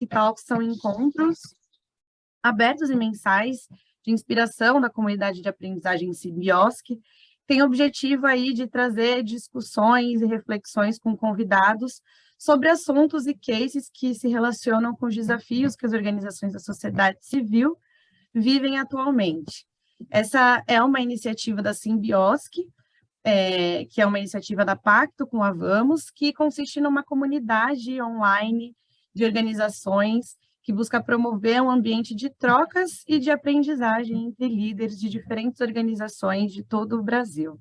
Talks são encontros abertos e mensais de inspiração da comunidade de aprendizagem Simbiosc. Tem o objetivo aí de trazer discussões e reflexões com convidados sobre assuntos e cases que se relacionam com os desafios que as organizações da sociedade civil vivem atualmente. Essa é uma iniciativa da Simbiosc, que é uma iniciativa da Pacto com a Vamos, que consiste numa comunidade online de organizações que busca promover um ambiente de trocas e de aprendizagem entre líderes de diferentes organizações de todo o Brasil.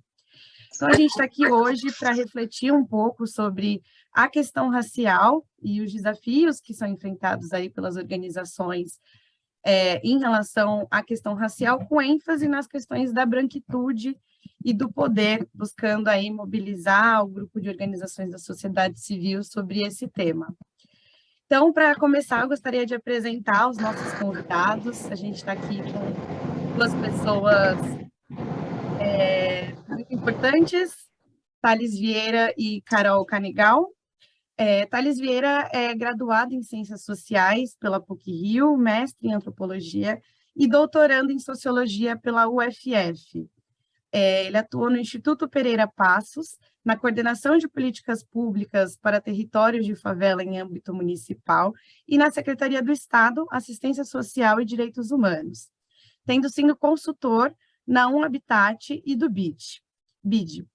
Então, a gente está aqui hoje para refletir um pouco sobre a questão racial e os desafios que são enfrentados aí pelas organizações em relação à questão racial, com ênfase nas questões da branquitude e do poder, buscando aí mobilizar o grupo de organizações da sociedade civil sobre esse tema. Então, para começar, eu gostaria de apresentar os nossos convidados. A gente está aqui com duas pessoas muito importantes, Thales Vieira e Carol Canegal. Thales Vieira é graduado em Ciências Sociais pela PUC-Rio, mestre em Antropologia e doutorando em Sociologia pela UFF. Ele atua no Instituto Pereira Passos, na coordenação de políticas públicas para territórios de favela em âmbito municipal e na Secretaria do Estado, Assistência Social e Direitos Humanos, tendo sido consultor na Habitat e do BID.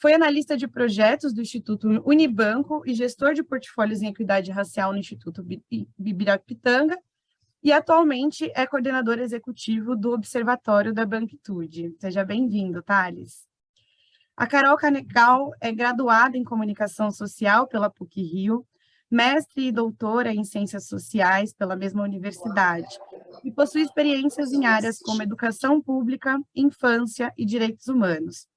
Foi analista de projetos do Instituto Unibanco e gestor de portfólios em equidade racial no Instituto Ibirapitanga, e atualmente é coordenador executivo do Observatório da Branquitude. Seja bem-vindo, Thales. A Carol Canegal é graduada em Comunicação Social pela PUC-Rio, mestre e doutora em Ciências Sociais pela mesma universidade, e possui experiências em áreas como educação pública, infância e direitos humanos.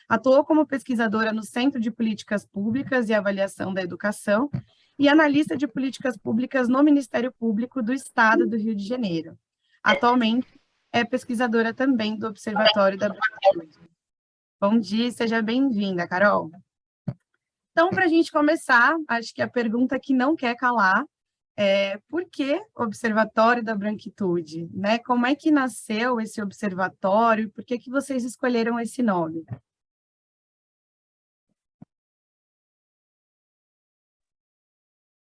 Atuou como pesquisadora no Centro de Políticas Públicas e Avaliação da Educação e analista de políticas públicas no Ministério Público do Estado do Rio de Janeiro. Atualmente, é pesquisadora também do Observatório da Branquitude. Bom dia, seja bem-vinda, Carol. Então, para a gente começar, acho que a pergunta que não quer calar é por que Observatório da Branquitude? Né? Como é que nasceu esse observatório e por que vocês escolheram esse nome?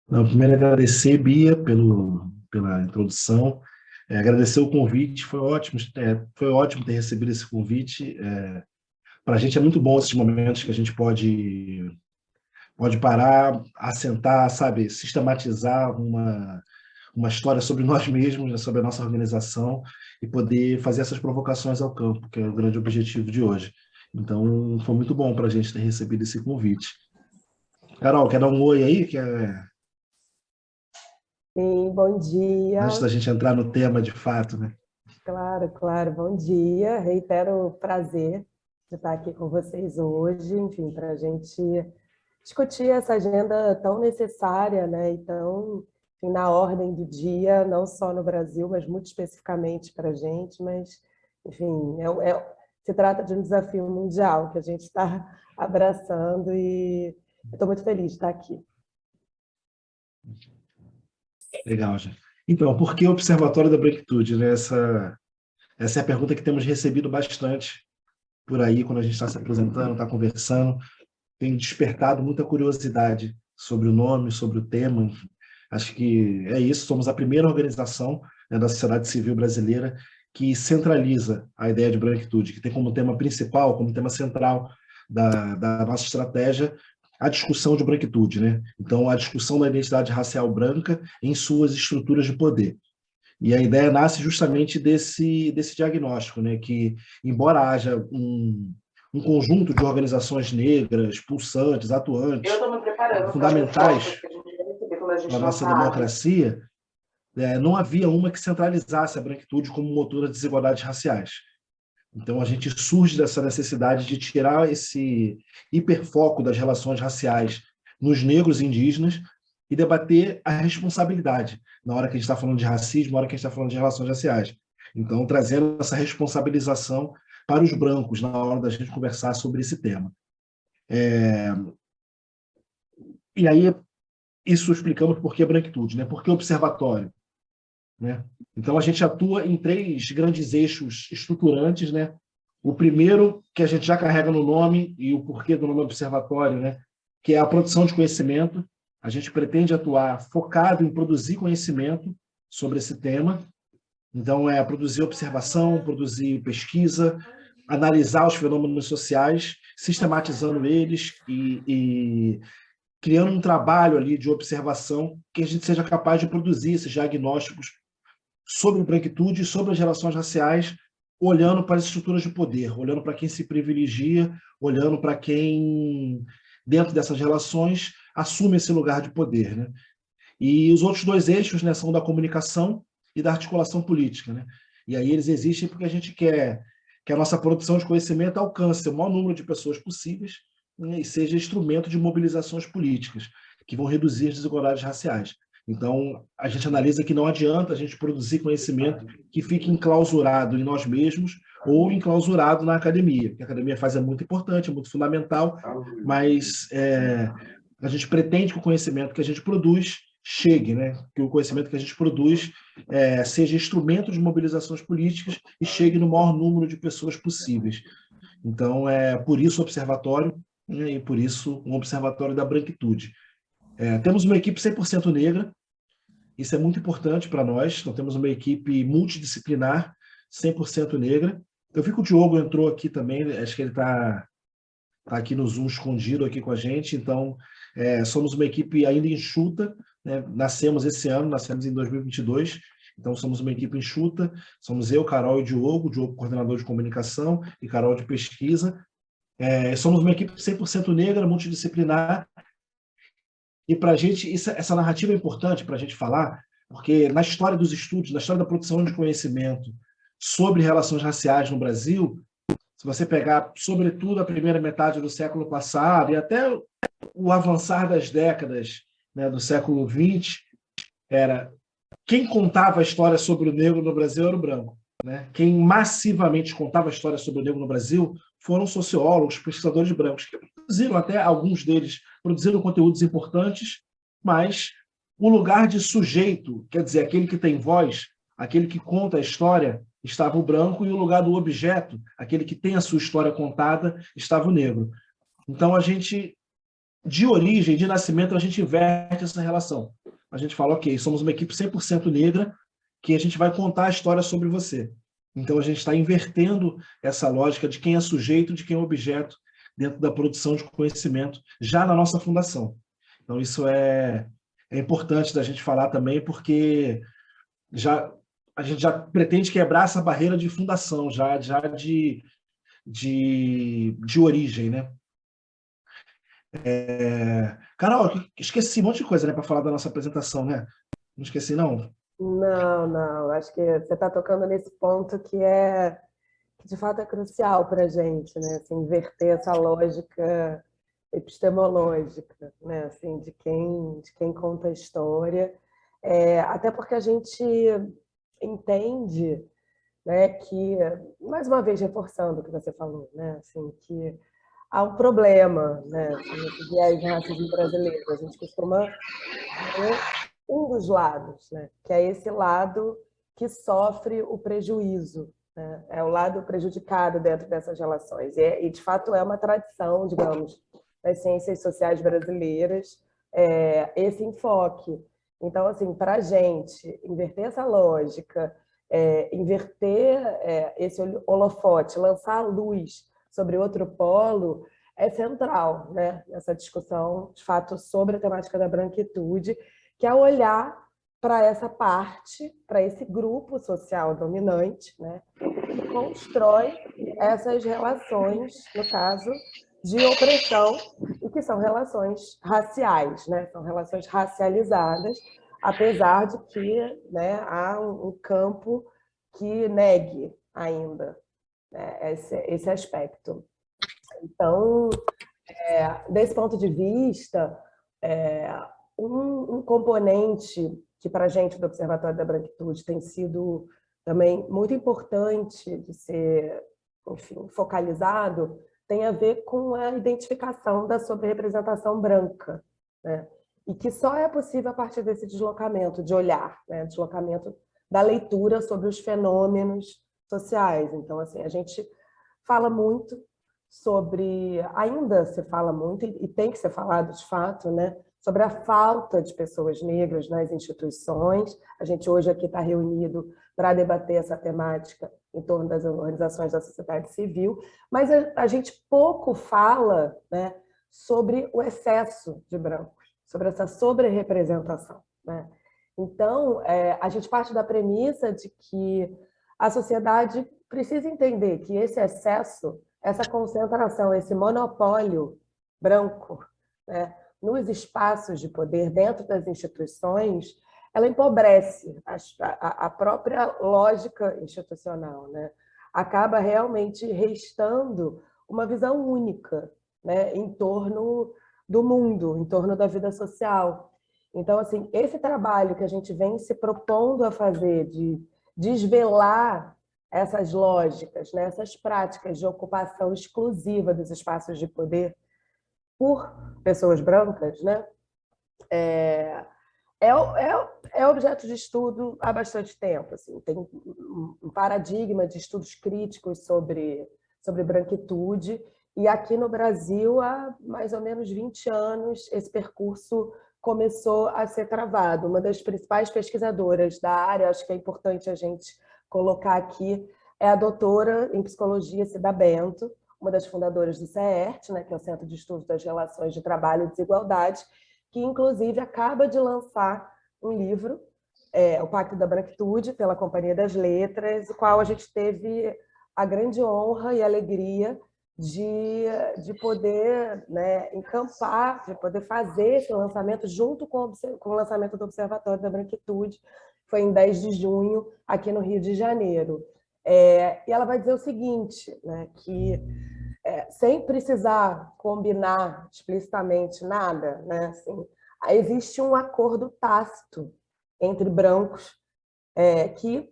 Primeiro, agradecer, Bia, pela introdução, agradecer o convite, foi ótimo ter recebido esse convite. Para a gente é muito bom esses momentos que a gente pode parar, assentar, sabe, sistematizar uma história sobre nós mesmos, né, sobre a nossa organização, e poder fazer essas provocações ao campo, que é o grande objetivo de hoje. Então, foi muito bom para a gente ter recebido esse convite. Carol, quer dar um oi aí? Sim, bom dia. Antes da gente entrar no tema de fato, né? Claro, bom dia. Reitero o prazer de estar aqui com vocês hoje, enfim, para a gente discutir essa agenda tão necessária, né, e tão, enfim, na ordem do dia, não só no Brasil, mas muito especificamente para a gente, mas, enfim, se trata de um desafio mundial que a gente está abraçando e estou muito feliz de estar aqui. Legal, gente. Então, por que o Observatório da Branquitude? Né? Essa é a pergunta que temos recebido bastante por aí, quando a gente está se apresentando, está conversando. Tem despertado muita curiosidade sobre o nome, sobre o tema. Enfim. Acho que é isso. Somos a primeira organização, né, da sociedade civil brasileira que centraliza a ideia de branquitude, que tem como tema principal, como tema central da nossa estratégia, a discussão de branquitude, né? Então, a discussão da identidade racial branca em suas estruturas de poder. E a ideia nasce justamente desse diagnóstico, né? Que, embora haja um conjunto de organizações negras, pulsantes, atuantes, fundamentais para a nossa democracia, não havia uma que centralizasse a branquitude como motor das desigualdades raciais. Então, a gente surge dessa necessidade de tirar esse hiperfoco das relações raciais nos negros e indígenas e debater a responsabilidade na hora que a gente está falando de racismo, na hora que a gente está falando de relações raciais. Então, trazendo essa responsabilização para os brancos na hora da gente conversar sobre esse tema. E aí, isso explicamos por que branquitude, né? Por que observatório, né? Então, a gente atua em 3 grandes eixos estruturantes, né? O primeiro, que a gente já carrega no nome, e o porquê do nome observatório, né? Que é a produção de conhecimento. A gente pretende atuar focado em produzir conhecimento sobre esse tema. Então, é produzir observação, produzir pesquisa, analisar os fenômenos sociais, sistematizando eles e criando um trabalho ali de observação que a gente seja capaz de produzir esses diagnósticos sobre branquitude e sobre as relações raciais, olhando para as estruturas de poder, olhando para quem se privilegia, olhando para quem, dentro dessas relações, assume esse lugar de poder, né? E os outros 2 eixos, né, são da comunicação e da articulação política, né? E aí eles existem porque a gente quer que a nossa produção de conhecimento alcance o maior número de pessoas possíveis, né, e seja instrumento de mobilizações políticas que vão reduzir as desigualdades raciais. Então, a gente analisa que não adianta a gente produzir conhecimento que fique enclausurado em nós mesmos ou enclausurado na academia. O que a academia faz é muito importante, é muito fundamental, mas a gente pretende que o conhecimento que a gente produz chegue, né? Que o conhecimento que a gente produz seja instrumento de mobilizações políticas e chegue no maior número de pessoas possíveis. Então, por isso o observatório, né? E por isso um observatório da branquitude. Temos uma equipe 100% negra, isso é muito importante para nós. Então, temos uma equipe multidisciplinar, 100% negra. Eu vi que o Diogo entrou aqui também, acho que ele está aqui no Zoom escondido aqui com a gente. Então, somos uma equipe ainda enxuta, né? Nascemos esse ano, nascemos em 2022, então somos uma equipe enxuta, somos eu, Carol e Diogo coordenador de comunicação e Carol de pesquisa. Somos uma equipe 100% negra, multidisciplinar, e para a gente, essa narrativa é importante para a gente falar, porque na história dos estudos, na história da produção de conhecimento sobre relações raciais no Brasil, se você pegar, sobretudo, a primeira metade do século passado e até o avançar das décadas, né, do século XX, quem contava a história sobre o negro no Brasil era o branco, né? Quem massivamente contava a história sobre o negro no Brasil foram sociólogos, pesquisadores brancos, que produziram, até alguns deles produziram conteúdos importantes, mas o lugar de sujeito, quer dizer, aquele que tem voz, aquele que conta a história, estava o branco, e o lugar do objeto, aquele que tem a sua história contada, estava o negro. Então, a gente, de origem, de nascimento, a gente inverte essa relação. A gente fala, ok, somos uma equipe 100% negra, que a gente vai contar a história sobre você. Então, a gente está invertendo essa lógica de quem é sujeito, de quem é objeto, dentro da produção de conhecimento, já na nossa fundação. Então, isso é importante da gente falar também, porque a gente já pretende quebrar essa barreira de fundação, já de origem, né? Carol, esqueci um monte de coisa, né, para falar da nossa apresentação, né? Não esqueci, não? Não, não. Acho que você está tocando nesse ponto que de fato é crucial para a gente, né? Assim, inverter essa lógica epistemológica, né? Assim, de quem conta a história. Até porque a gente entende, né, que, mais uma vez reforçando o que você falou, né? Assim, que há um problema, né? Assim, esse viés do racismo brasileiro. A gente costuma ver um dos lados, né? Que é esse lado que sofre o prejuízo, né? É o lado prejudicado dentro dessas relações. E de fato, é uma tradição, digamos, das ciências sociais brasileiras, esse enfoque. Então, assim, para a gente inverter essa lógica, inverter esse holofote, lançar a luz sobre outro polo, é central, né, nessa discussão, de fato, sobre a temática da branquitude, que é olhar para essa parte, para esse grupo social dominante, né, que constrói essas relações, no caso, de opressão, e que são relações raciais, né, são relações racializadas, apesar de que, né, há um campo que negue ainda, né, esse aspecto. Então, desse ponto de vista, um componente que para a gente do Observatório da Branquitude tem sido também muito importante de ser, enfim, focalizado, tem a ver com a identificação da sobre-representação branca, né? e que só é possível a partir desse deslocamento de olhar, né? Deslocamento da leitura sobre os fenômenos sociais. Então, assim, a gente fala muito sobre, ainda se fala muito, e tem que ser falado de fato, né? Sobre a falta de pessoas negras nas instituições. A gente hoje aqui está reunido para debater essa temática em torno das organizações da sociedade civil, mas a gente pouco fala, né, sobre o excesso de brancos, sobre essa sobre-representação, né? Então, a gente parte da premissa de que a sociedade precisa entender que esse excesso, essa concentração, esse monopólio branco, né, nos espaços de poder dentro das instituições, ela empobrece a própria lógica institucional, né? Acaba realmente restando uma visão única, né, em torno do mundo, em torno da vida social. Então, assim, esse trabalho que a gente vem se propondo a fazer de desvelar essas lógicas, né, essas práticas de ocupação exclusiva dos espaços de poder por pessoas brancas, né, é objeto de estudo há bastante tempo. Assim, tem um paradigma de estudos críticos sobre branquitude, e aqui no Brasil, há mais ou menos 20 anos, esse percurso começou a ser travado. Uma das principais pesquisadoras da área, acho que é importante a gente colocar aqui, é a doutora em psicologia Cida Bento, uma das fundadoras do CEERT, né, que é o Centro de Estudos das Relações de Trabalho e Desigualdade, que inclusive acaba de lançar um livro, O Pacto da Branquitude, pela Companhia das Letras, o qual a gente teve a grande honra e alegria de poder, né, encampar, de poder fazer esse lançamento junto com o lançamento do Observatório da Branquitude, foi em 10 de junho, aqui no Rio de Janeiro. E ela vai dizer o seguinte, né, que sem precisar combinar explicitamente nada, né, assim, existe um acordo tácito entre brancos que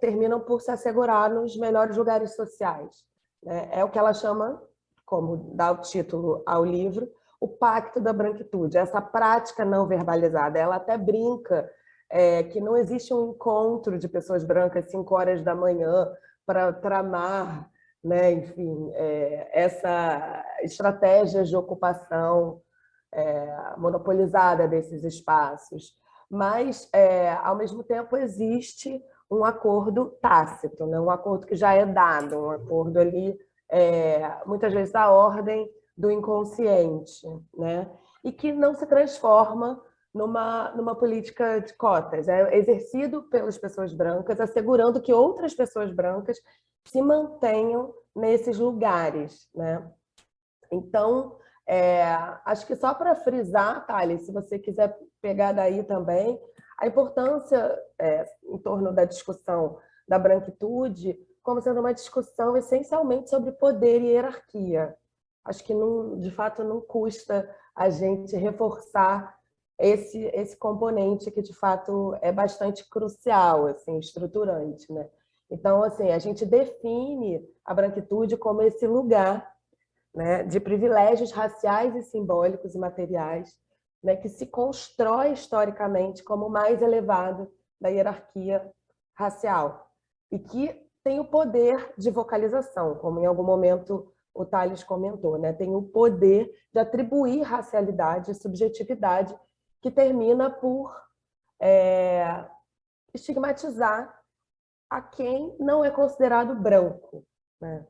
terminam por se assegurar nos melhores lugares sociais. Né? É o que ela chama, como dá o título ao livro, o Pacto da Branquitude, essa prática não verbalizada. Ela até brinca que não existe um encontro de pessoas brancas 5 horas da manhã para tramar, né, enfim, essa estratégia de ocupação monopolizada desses espaços. Mas, ao mesmo tempo, existe um acordo tácito, né? Um acordo que já é dado, um acordo ali, muitas vezes, da ordem do inconsciente, né? E que não se transforma numa política de cotas. É exercido pelas pessoas brancas, assegurando que outras pessoas brancas se mantenham nesses lugares, né? Então, acho que só para frisar, Thales, se você quiser pegar daí também, a importância em torno da discussão da branquitude como sendo uma discussão essencialmente sobre poder e hierarquia. Acho que, de fato, não custa a gente reforçar esse componente que, de fato, é bastante crucial, assim, estruturante, né? Então, assim, a gente define a branquitude como esse lugar, né, de privilégios raciais e simbólicos e materiais, né, que se constrói historicamente como o mais elevado da hierarquia racial e que tem o poder de vocalização, como em algum momento o Tales comentou, né, tem o poder de atribuir racialidade e subjetividade que termina por estigmatizar a quem não é considerado branco, né?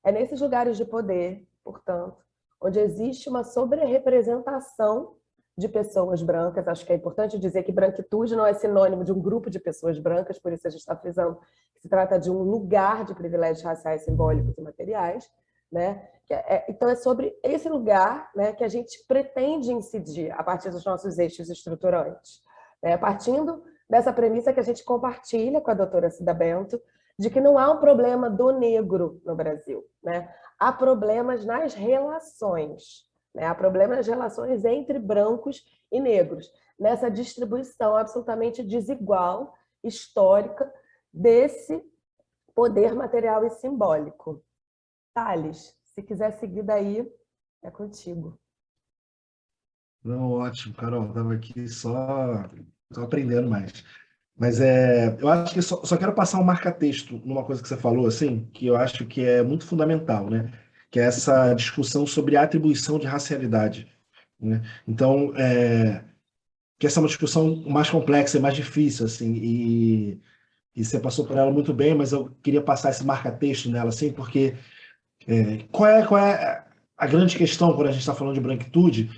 É nesses lugares de poder, portanto, onde existe uma sobre-representação de pessoas brancas. Acho que é importante dizer que branquitude não é sinônimo de um grupo de pessoas brancas, por isso a gente está frisando que se trata de um lugar de privilégios raciais, simbólicos e materiais, né? Então é sobre esse lugar, né, que a gente pretende incidir a partir dos nossos eixos estruturantes, né? Partindo dessa premissa que a gente compartilha com a doutora Cida Bento, de que não há um problema do negro no Brasil, né? Há problemas nas relações, né? Há problemas nas relações entre brancos e negros, nessa distribuição absolutamente desigual, histórica, desse poder material e simbólico. Thales, se quiser seguir daí, é contigo. Não, ótimo, Carol. Estava aqui só aprendendo mais. Mas eu acho que só quero passar um marca-texto numa coisa que você falou, assim, que eu acho que é muito fundamental, né? Que é essa discussão sobre a atribuição de racialidade, né? Então, que essa é uma discussão mais complexa e mais difícil, assim, e você passou por ela muito bem, mas eu queria passar esse marca-texto nela, assim, porque qual é a grande questão quando a gente está falando de branquitude,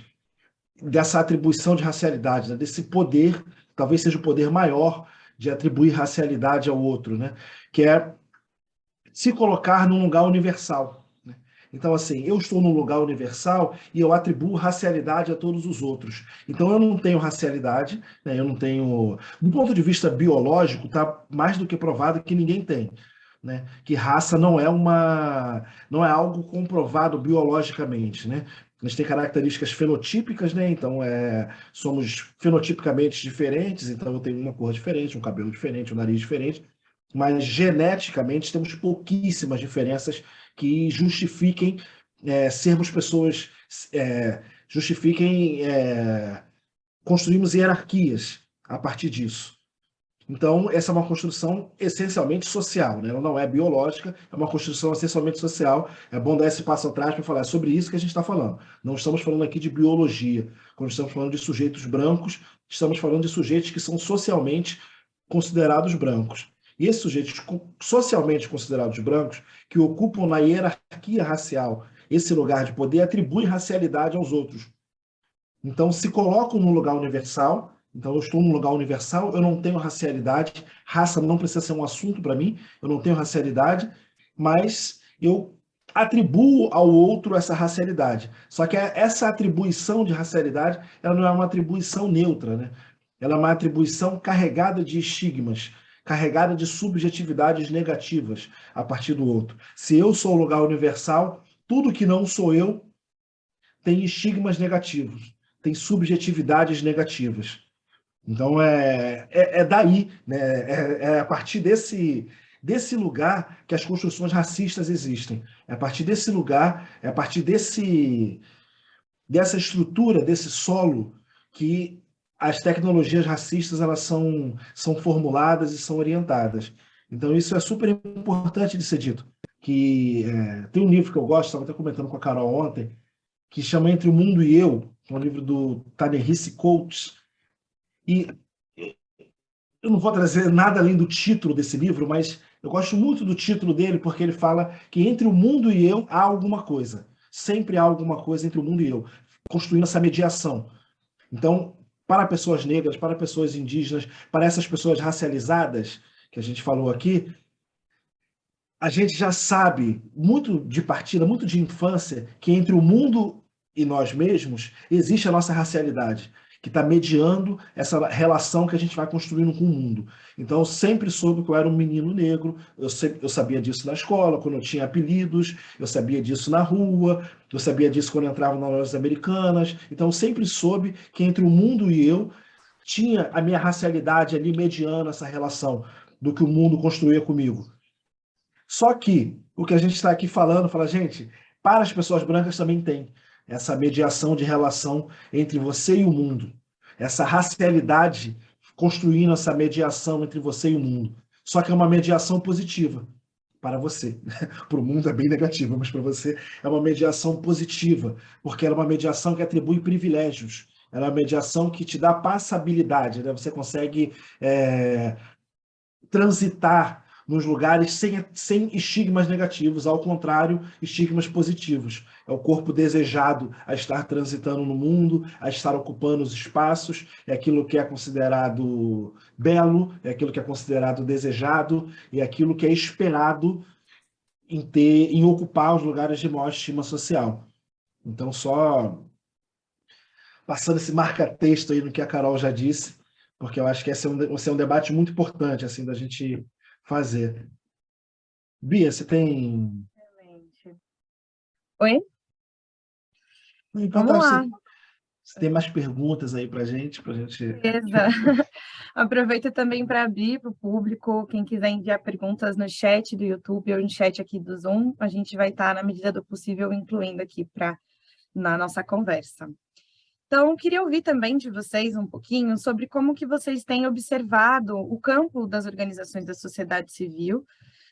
dessa atribuição de racialidade, né? Desse poder, talvez seja o poder maior de atribuir racialidade ao outro, né? Que é se colocar num lugar universal, né? Então, assim, eu estou num lugar universal e eu atribuo racialidade a todos os outros. Então, eu não tenho racialidade, né? Eu não tenho. Do ponto de vista biológico, está mais do que provado que ninguém tem. Né? Que raça não é algo comprovado biologicamente, né? A gente tem características fenotípicas, né? Então, somos fenotipicamente diferentes, então eu tenho uma cor diferente, um cabelo diferente, um nariz diferente, mas geneticamente temos pouquíssimas diferenças que justifiquem sermos pessoas, justifiquem construirmos hierarquias a partir disso. Então, essa é uma construção essencialmente social, né? Ela não é biológica, é uma construção essencialmente social. É bom dar esse passo atrás para falar sobre isso que a gente está falando. Não estamos falando aqui de biologia. Quando estamos falando de sujeitos brancos, estamos falando de sujeitos que são socialmente considerados brancos. E esses sujeitos socialmente considerados brancos, que ocupam na hierarquia racial esse lugar de poder, atribuem racialidade aos outros. Então, se colocam no lugar universal. Então, eu estou num lugar universal, eu não tenho racialidade, raça não precisa ser um assunto para mim, eu não tenho racialidade, mas eu atribuo ao outro essa racialidade. Só que essa atribuição de racialidade, ela não é uma atribuição neutra, né? Ela é uma atribuição carregada de estigmas, carregada de subjetividades negativas a partir do outro. Se eu sou o lugar universal, tudo que não sou eu tem estigmas negativos, tem subjetividades negativas. Então, daí, né? É a partir desse lugar que as construções racistas existem. É a partir desse lugar, é a partir dessa estrutura, desse solo, que as tecnologias racistas elas são formuladas e são orientadas. Então, isso é super importante de ser dito. Que tem um livro que eu gosto, estava até comentando com a Carol ontem, que chama Entre o Mundo e Eu, um livro do Ta-Nehisi Coates. E eu não vou trazer nada além do título desse livro, mas eu gosto muito do título dele porque ele fala que entre o mundo e eu há alguma coisa. Sempre há alguma coisa entre o mundo e eu, construindo essa mediação. Então, para pessoas negras, para pessoas indígenas, para essas pessoas racializadas, que a gente falou aqui, a gente já sabe, muito de partida, muito de infância, que entre o mundo e nós mesmos existe a nossa racialidade, que está mediando essa relação que a gente vai construindo com o mundo. Então, eu sempre soube que eu era um menino negro, eu sabia disso na escola, quando eu tinha apelidos, eu sabia disso na rua, eu sabia disso quando eu entrava nas lojas americanas. Então, eu sempre soube que entre o mundo e eu tinha a minha racialidade ali mediando essa relação do que o mundo construía comigo. Só que o que a gente está aqui falando, fala, gente, para as pessoas brancas também tem essa mediação de relação entre você e o mundo, essa racialidade construindo essa mediação entre você e o mundo. Só que é uma mediação positiva para você. Para o mundo é bem negativa, mas para você é uma mediação positiva, porque ela é uma mediação que atribui privilégios. Ela é uma mediação que te dá passabilidade, né? Você consegue transitar nos lugares sem estigmas negativos, ao contrário, estigmas positivos. É o corpo desejado a estar transitando no mundo, a estar ocupando os espaços, é aquilo que é considerado belo, é aquilo que é considerado desejado, e é aquilo que é esperado em ocupar os lugares de maior estima social. Então, só passando esse marca-texto aí no que a Carol já disse, porque eu acho que esse é um debate muito importante assim da gente fazer. Bia, você tem. Excelente. Oi? Então, Vamos tá, lá. você tem mais perguntas aí para a gente? Beleza. Aproveita também para abrir para o público, quem quiser enviar perguntas no chat do YouTube ou no chat aqui do Zoom, a gente vai estar, na medida do possível, incluindo aqui na nossa conversa. Então, queria ouvir também de vocês um pouquinho sobre como que vocês têm observado o campo das organizações da sociedade civil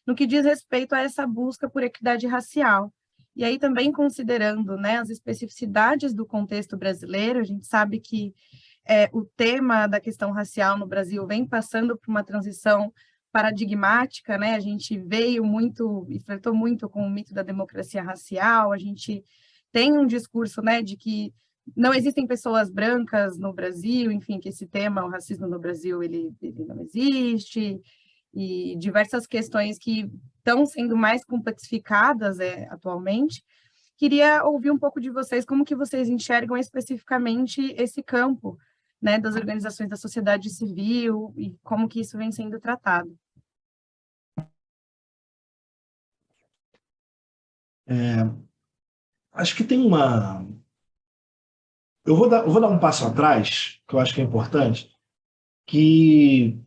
no que diz respeito a essa busca por equidade racial. E aí também considerando, né, as especificidades do contexto brasileiro, a gente sabe que o tema da questão racial no Brasil vem passando por uma transição paradigmática, né? A gente veio muito e flertou muito com o mito da democracia racial, a gente tem um discurso, né, de que não existem pessoas brancas no Brasil, enfim, que esse tema, o racismo no Brasil, ele não existe, e diversas questões que estão sendo mais complexificadas atualmente. Queria ouvir um pouco de vocês, como que vocês enxergam especificamente esse campo, né, das organizações da sociedade civil e como que isso vem sendo tratado. Acho que tem uma... eu vou dar um passo atrás, que eu acho que é importante, que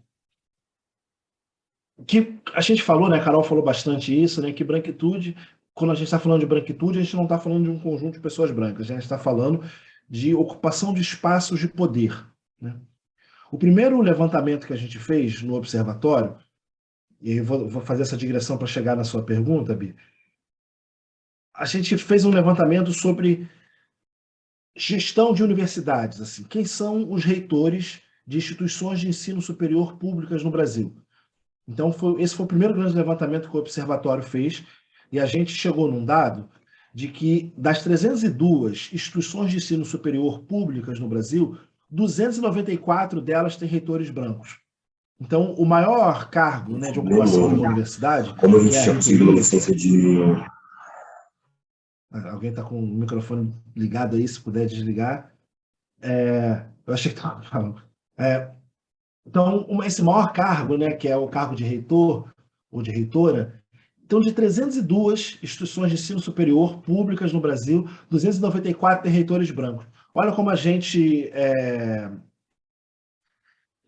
a gente falou, né, a Carol falou bastante isso, né, que branquitude, quando a gente está falando de branquitude, a gente não está falando de um conjunto de pessoas brancas, a gente está falando de ocupação de espaços de poder, né? O primeiro levantamento que a gente fez no observatório, e eu vou fazer essa digressão para chegar na sua pergunta, Bi, a gente fez um levantamento sobre gestão de universidades, assim, quem são os reitores de instituições de ensino superior públicas no Brasil. Então, esse foi o primeiro grande levantamento que o Observatório fez, e a gente chegou num dado de que, das 302 instituições de ensino superior públicas no Brasil, 294 delas têm reitores brancos. Então, o maior cargo, né, de ocupação de uma universidade... Como a gente tinha conseguido uma licença de... Alguém está com o microfone ligado aí, se puder desligar. Eu achei que estava falando. Então, esse maior cargo, né, que é o cargo de reitor ou de reitora, então, de 302 instituições de ensino superior públicas no Brasil, 294 têm reitores brancos. Olha como a gente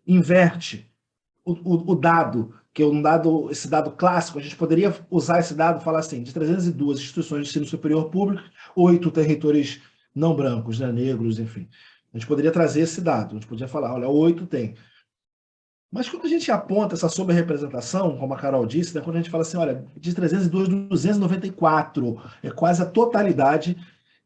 inverte o dado, que é esse dado clássico. A gente poderia usar esse dado e falar assim, de 302 instituições de ensino superior público, 8 têm reitores não brancos, né, negros, enfim. A gente poderia trazer esse dado, a gente podia falar, olha, 8 tem. Mas quando a gente aponta essa sobre-representação, como a Carol disse, né, quando a gente fala assim, olha, de 302, 294, é quase a totalidade,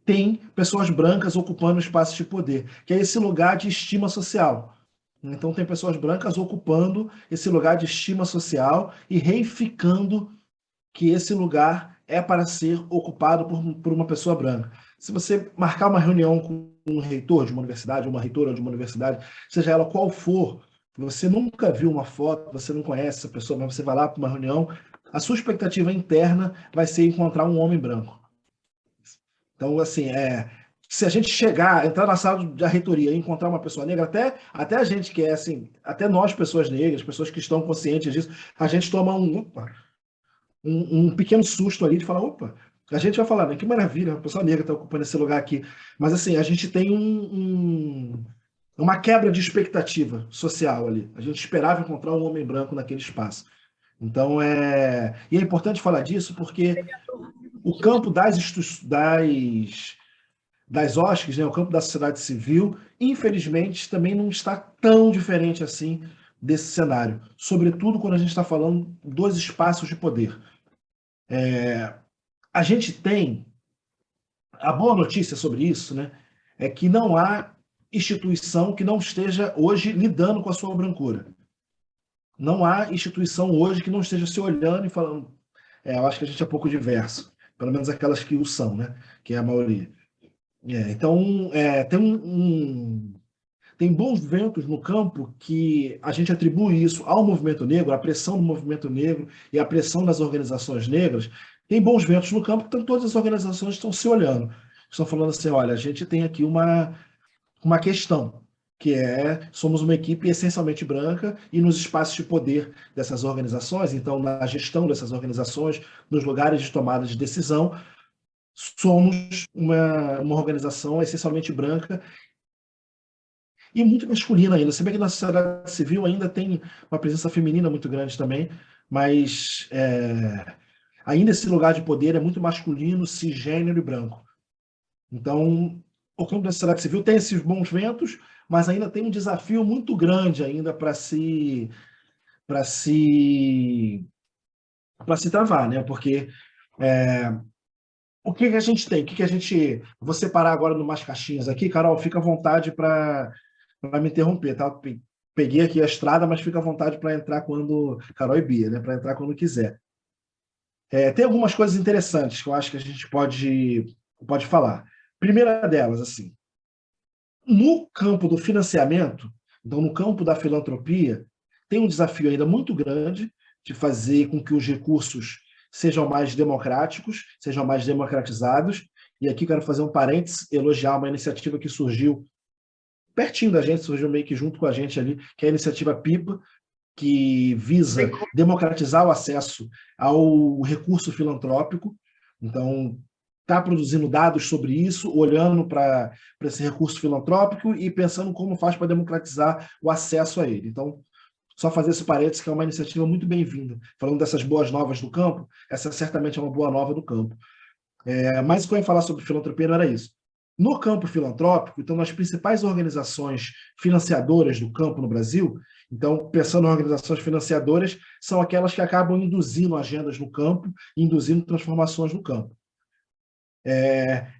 tem pessoas brancas ocupando espaços de poder, que é esse lugar de estima social. Então tem pessoas brancas ocupando esse lugar de estima social e reificando que esse lugar é para ser ocupado por uma pessoa branca. Se você marcar uma reunião com um reitor de uma universidade, uma reitora de uma universidade, seja ela qual for, você nunca viu uma foto, você não conhece essa pessoa, mas você vai lá para uma reunião, a sua expectativa interna vai ser encontrar um homem branco. Então, assim, se a gente entrar na sala da reitoria e encontrar uma pessoa negra, até a gente que é assim, até nós, pessoas negras, pessoas que estão conscientes disso, a gente toma um pequeno susto ali de falar, opa, a gente vai falar, né, que maravilha, uma pessoa negra está ocupando esse lugar aqui. Mas, assim, a gente tem uma quebra de expectativa social ali. A gente esperava encontrar um homem branco naquele espaço. Então, e é importante falar disso porque o campo das OSCs, né, o campo da sociedade civil, infelizmente, também não está tão diferente assim desse cenário. Sobretudo quando a gente está falando dos espaços de poder. A gente tem... A boa notícia sobre isso, né, é que não há instituição que não esteja hoje lidando com a sua brancura. Não há instituição hoje que não esteja se olhando e falando, eu acho que a gente é pouco diverso, pelo menos aquelas que o são, né? Que é a maioria. Então, tem bons ventos no campo que a gente atribui isso ao movimento negro, à pressão do movimento negro e à pressão das organizações negras. Tem bons ventos no campo, então todas as organizações estão se olhando. Estão falando assim, olha, a gente tem aqui uma questão, que somos uma equipe essencialmente branca e nos espaços de poder dessas organizações, então na gestão dessas organizações, nos lugares de tomada de decisão, somos uma organização essencialmente branca e muito masculina ainda. Se bem que na sociedade civil ainda tem uma presença feminina muito grande também, mas ainda esse lugar de poder é muito masculino, cisgênero e branco. Então, o campo da sociedade civil tem esses bons ventos, mas ainda tem um desafio muito grande ainda para se travar, né? Porque o que a gente tem? Vou separar agora em umas caixinhas aqui, Carol, fica à vontade para me interromper, tá? Peguei aqui a estrada, mas fica à vontade para entrar quando... Carol e Bia, né? Para entrar quando quiser. Tem algumas coisas interessantes que eu acho que a gente pode falar. Primeira delas, assim, no campo do financiamento, então no campo da filantropia, tem um desafio ainda muito grande de fazer com que os recursos sejam mais democráticos, sejam mais democratizados. E aqui quero fazer um parênteses, elogiar uma iniciativa que surgiu pertinho da gente, surgiu meio que junto com a gente ali, que é a iniciativa PIPA, que visa democratizar o acesso ao recurso filantrópico. Então, está produzindo dados sobre isso, olhando para esse recurso filantrópico e pensando como faz para democratizar o acesso a ele. Então, só fazer esse parênteses, que é uma iniciativa muito bem-vinda. Falando dessas boas novas do campo, essa certamente é uma boa nova do campo. Mas o que eu ia falar sobre filantropia não era isso. No campo filantrópico, então, nas principais organizações financiadoras do campo no Brasil, então, pensando em organizações financiadoras, são aquelas que acabam induzindo agendas no campo, induzindo transformações no campo.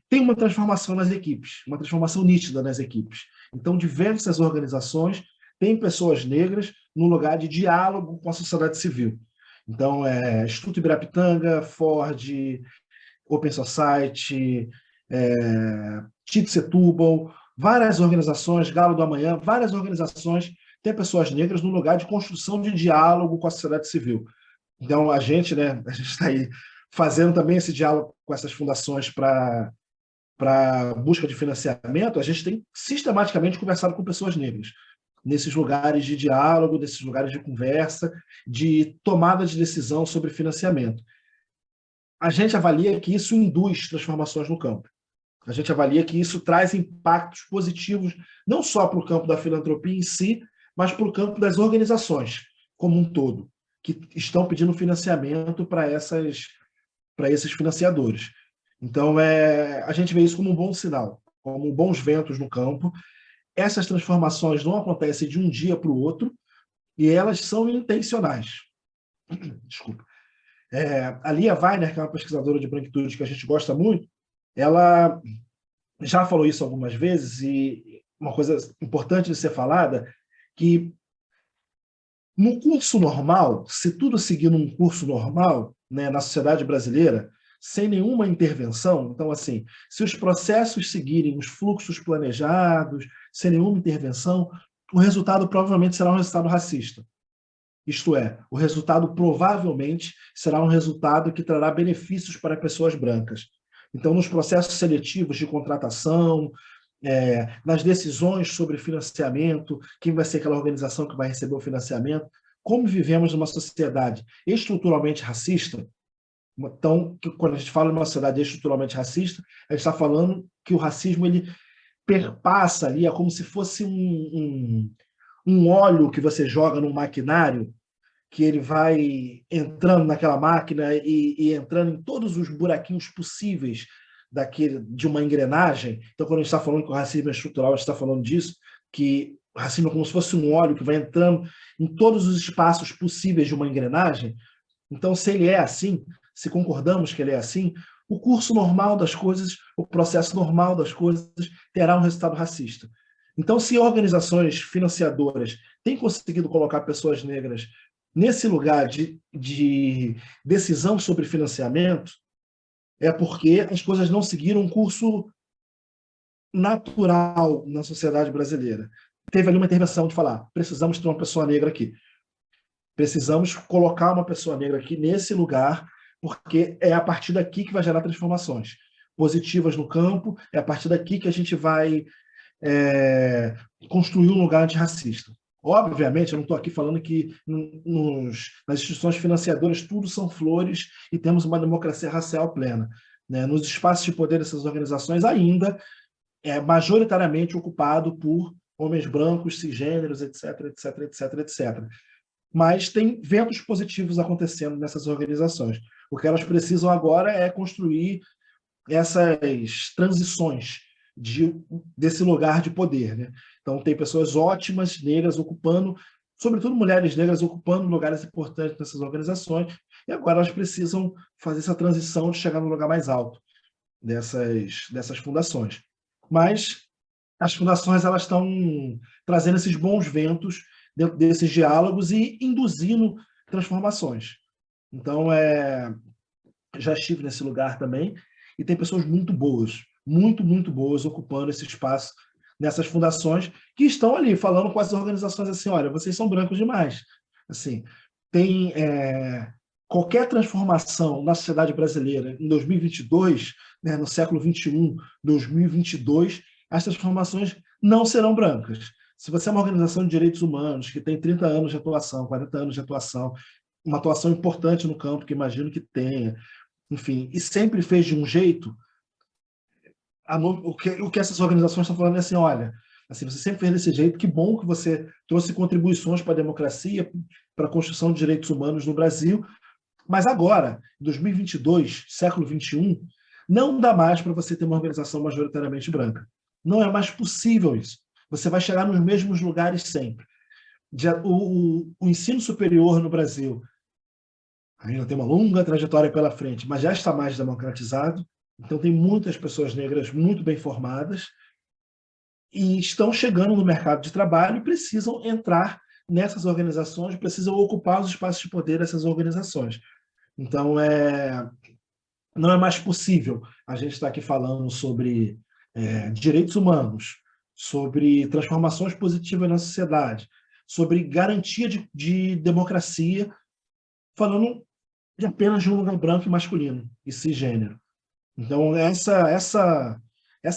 Tem uma transformação nas equipes, uma transformação nítida nas equipes. Então, diversas organizações têm pessoas negras no lugar de diálogo com a sociedade civil. Então, Instituto Ibirapitanga, Ford, Open Society, Tite Setúbal, várias organizações, Galo do Amanhã, várias organizações têm pessoas negras no lugar de construção de diálogo com a sociedade civil. Então, a gente está aí fazendo também esse diálogo com essas fundações para busca de financiamento. A gente tem sistematicamente conversado com pessoas negras, nesses lugares de diálogo, nesses lugares de conversa, de tomada de decisão sobre financiamento. A gente avalia que isso induz transformações no campo. A gente avalia que isso traz impactos positivos, não só para o campo da filantropia em si, mas para o campo das organizações como um todo, que estão pedindo financiamento para esses financiadores. Então, a gente vê isso como um bom sinal, como bons ventos no campo. Essas transformações não acontecem de um dia para o outro e elas são intencionais. Desculpa. A Lia Weiner, que é uma pesquisadora de branquitude que a gente gosta muito, ela já falou isso algumas vezes, e uma coisa importante de ser falada, que no curso normal, se tudo seguir num curso normal, né, na sociedade brasileira, sem nenhuma intervenção, então, assim, se os processos seguirem os fluxos planejados, sem nenhuma intervenção, o resultado provavelmente será um resultado racista. Isto é, o resultado provavelmente será um resultado que trará benefícios para pessoas brancas. Então, nos processos seletivos de contratação, nas decisões sobre financiamento, quem vai ser aquela organização que vai receber o financiamento, como vivemos numa sociedade estruturalmente racista. Então, quando a gente fala numa sociedade estruturalmente racista, a gente está falando que o racismo ele perpassa ali, é como se fosse um óleo que você joga num maquinário, que ele vai entrando naquela máquina e entrando em todos os buraquinhos possíveis de uma engrenagem. Então, quando a gente está falando que o racismo é estrutural, a gente está falando disso, que o racismo é como se fosse um óleo que vai entrando em todos os espaços possíveis de uma engrenagem. Então, se ele é assim, se concordamos que ele é assim, o curso normal das coisas, o processo normal das coisas terá um resultado racista. Então, se organizações financiadoras têm conseguido colocar pessoas negras nesse lugar de decisão sobre financiamento, é porque as coisas não seguiram um curso natural na sociedade brasileira. Teve ali uma intervenção de falar, precisamos ter uma pessoa negra aqui. Precisamos colocar uma pessoa negra aqui nesse lugar, porque é a partir daqui que vai gerar transformações positivas no campo, é a partir daqui que a gente vai construir um lugar antirracista. Obviamente, eu não estou aqui falando que nas instituições financiadoras tudo são flores e temos uma democracia racial plena. Né? Nos espaços de poder dessas organizações ainda é majoritariamente ocupado por homens brancos, cisgêneros, etc, etc, etc, etc. Mas tem ventos positivos acontecendo nessas organizações. O que elas precisam agora é construir essas transições desse lugar de poder, né? Então, tem pessoas ótimas, negras, ocupando, sobretudo mulheres negras, ocupando lugares importantes nessas organizações, e agora elas precisam fazer essa transição de chegar no lugar mais alto dessas fundações. Mas as fundações elas estão trazendo esses bons ventos dentro desses diálogos e induzindo transformações. Então, já estive nesse lugar também, e tem pessoas muito boas, muito boas, ocupando esse espaço nessas fundações, que estão ali falando com as organizações assim, olha, vocês são brancos demais. Assim, tem qualquer transformação na sociedade brasileira em 2022, né, no século 21, 2022, as transformações não serão brancas. Se você é uma organização de direitos humanos que tem 30 anos de atuação, 40 anos de atuação, uma atuação importante no campo, que imagino que tenha, enfim, e sempre fez de um jeito, o que essas organizações estão falando é assim, olha, assim, você sempre fez desse jeito, que bom que você trouxe contribuições para a democracia, para a construção de direitos humanos no Brasil, mas agora, em 2022, século 21, não dá mais para você ter uma organização majoritariamente branca. Não é mais possível isso. Você vai chegar nos mesmos lugares sempre. O ensino superior no Brasil ainda tem uma longa trajetória pela frente, mas já está mais democratizado. Então, tem muitas pessoas negras muito bem formadas e estão chegando no mercado de trabalho e precisam entrar nessas organizações, precisam ocupar os espaços de poder dessas organizações. Então, não é mais possível a gente estar aqui falando sobre direitos humanos, sobre transformações positivas na sociedade, sobre garantia de democracia, falando de apenas de um lugar branco e masculino e cisgênero. Então, essa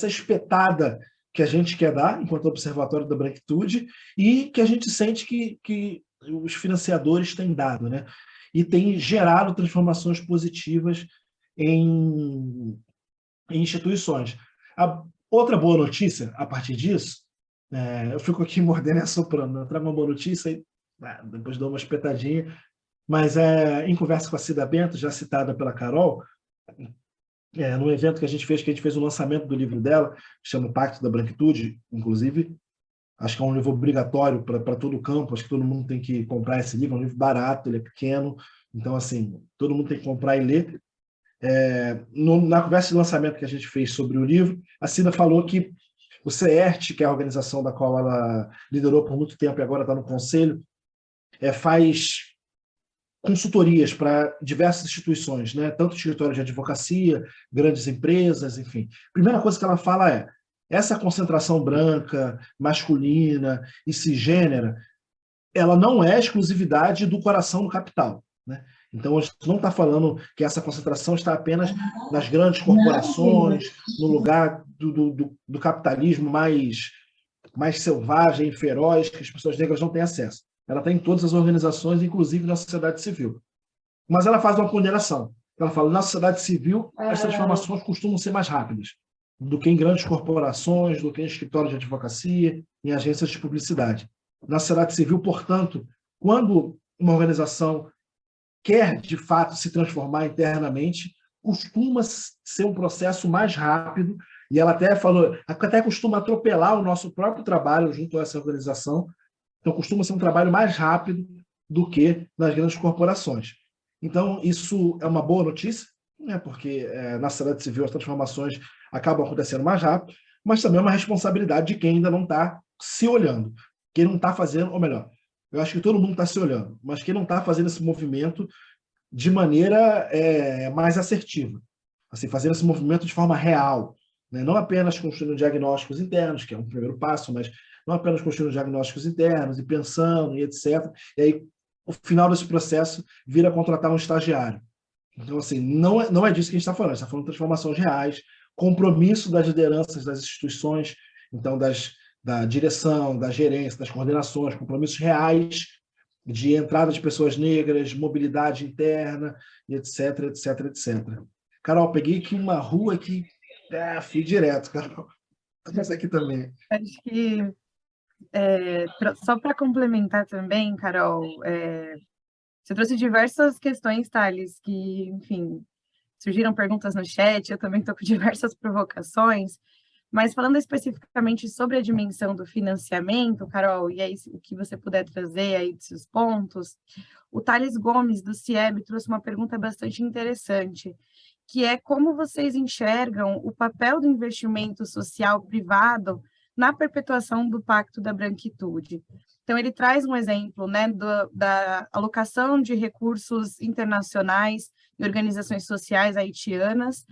espetada que a gente quer dar, enquanto Observatório da Branquitude, e que a gente sente que os financiadores têm dado, né? E tem gerado transformações positivas em instituições. A outra boa notícia, a partir disso, eu fico aqui mordendo e assoprando, eu trago uma boa notícia e depois dou uma espetadinha, mas em conversa com a Cida Bento, já citada pela Carol, num evento que a gente fez o lançamento do livro dela, que chama Pacto da Branquitude, inclusive, acho que é um livro obrigatório para todo o campo, acho que todo mundo tem que comprar esse livro, é um livro barato, ele é pequeno, então, assim, todo mundo tem que comprar e ler. Na conversa de lançamento que a gente fez sobre o livro, a Cida falou que o CERT, que é a organização da qual ela liderou por muito tempo e agora está no conselho, faz consultorias para diversas instituições, né? Tanto escritório de advocacia, grandes empresas, enfim. Primeira coisa que ela fala essa concentração branca, masculina e cisgênera, ela não é exclusividade do coração do capital, né? Então, a gente não está falando que essa concentração está apenas nas grandes corporações, no lugar do capitalismo mais selvagem, feroz, que as pessoas negras não têm acesso. Ela está em todas as organizações, inclusive na sociedade civil. Mas ela faz uma ponderação. Ela fala, na sociedade civil, as transformações costumam ser mais rápidas do que em grandes corporações, do que em escritórios de advocacia, em agências de publicidade. Na sociedade civil, portanto, quando uma organização quer, de fato, se transformar internamente, costuma ser um processo mais rápido, e ela até costuma atropelar o nosso próprio trabalho junto a essa organização, então costuma ser um trabalho mais rápido do que nas grandes corporações. Então, isso é uma boa notícia, né, porque na sociedade civil as transformações acabam acontecendo mais rápido, mas também é uma responsabilidade de quem ainda não está se olhando, quem não está fazendo, ou melhor, eu acho que todo mundo está se olhando, mas quem não está fazendo esse movimento de maneira mais assertiva, assim, fazendo esse movimento de forma real, né? Não apenas construindo diagnósticos internos, que é um primeiro passo, mas não apenas construindo diagnósticos internos e pensando e etc. E aí, o final desse processo vira contratar um estagiário. Então, assim, não é disso que a gente está falando. A gente está falando de transformações reais, compromisso das lideranças das instituições, então da direção, da gerência, das coordenações, compromissos reais de entrada de pessoas negras, mobilidade interna, etc, etc, etc. Carol, peguei aqui uma rua que fui direto, Carol. Essa aqui também. Acho que, só para complementar também, Carol, você trouxe diversas questões, Thales, que, enfim, surgiram perguntas no chat, eu também estou com diversas provocações, Mas falando especificamente sobre a dimensão do financiamento, Carol, e aí o que você puder trazer aí de seus pontos, o Thales Gomes, do CIEB, trouxe uma pergunta bastante interessante, que é como vocês enxergam o papel do investimento social privado na perpetuação do Pacto da Branquitude. Então, ele traz um exemplo, né, da alocação de recursos internacionais e organizações sociais haitianas,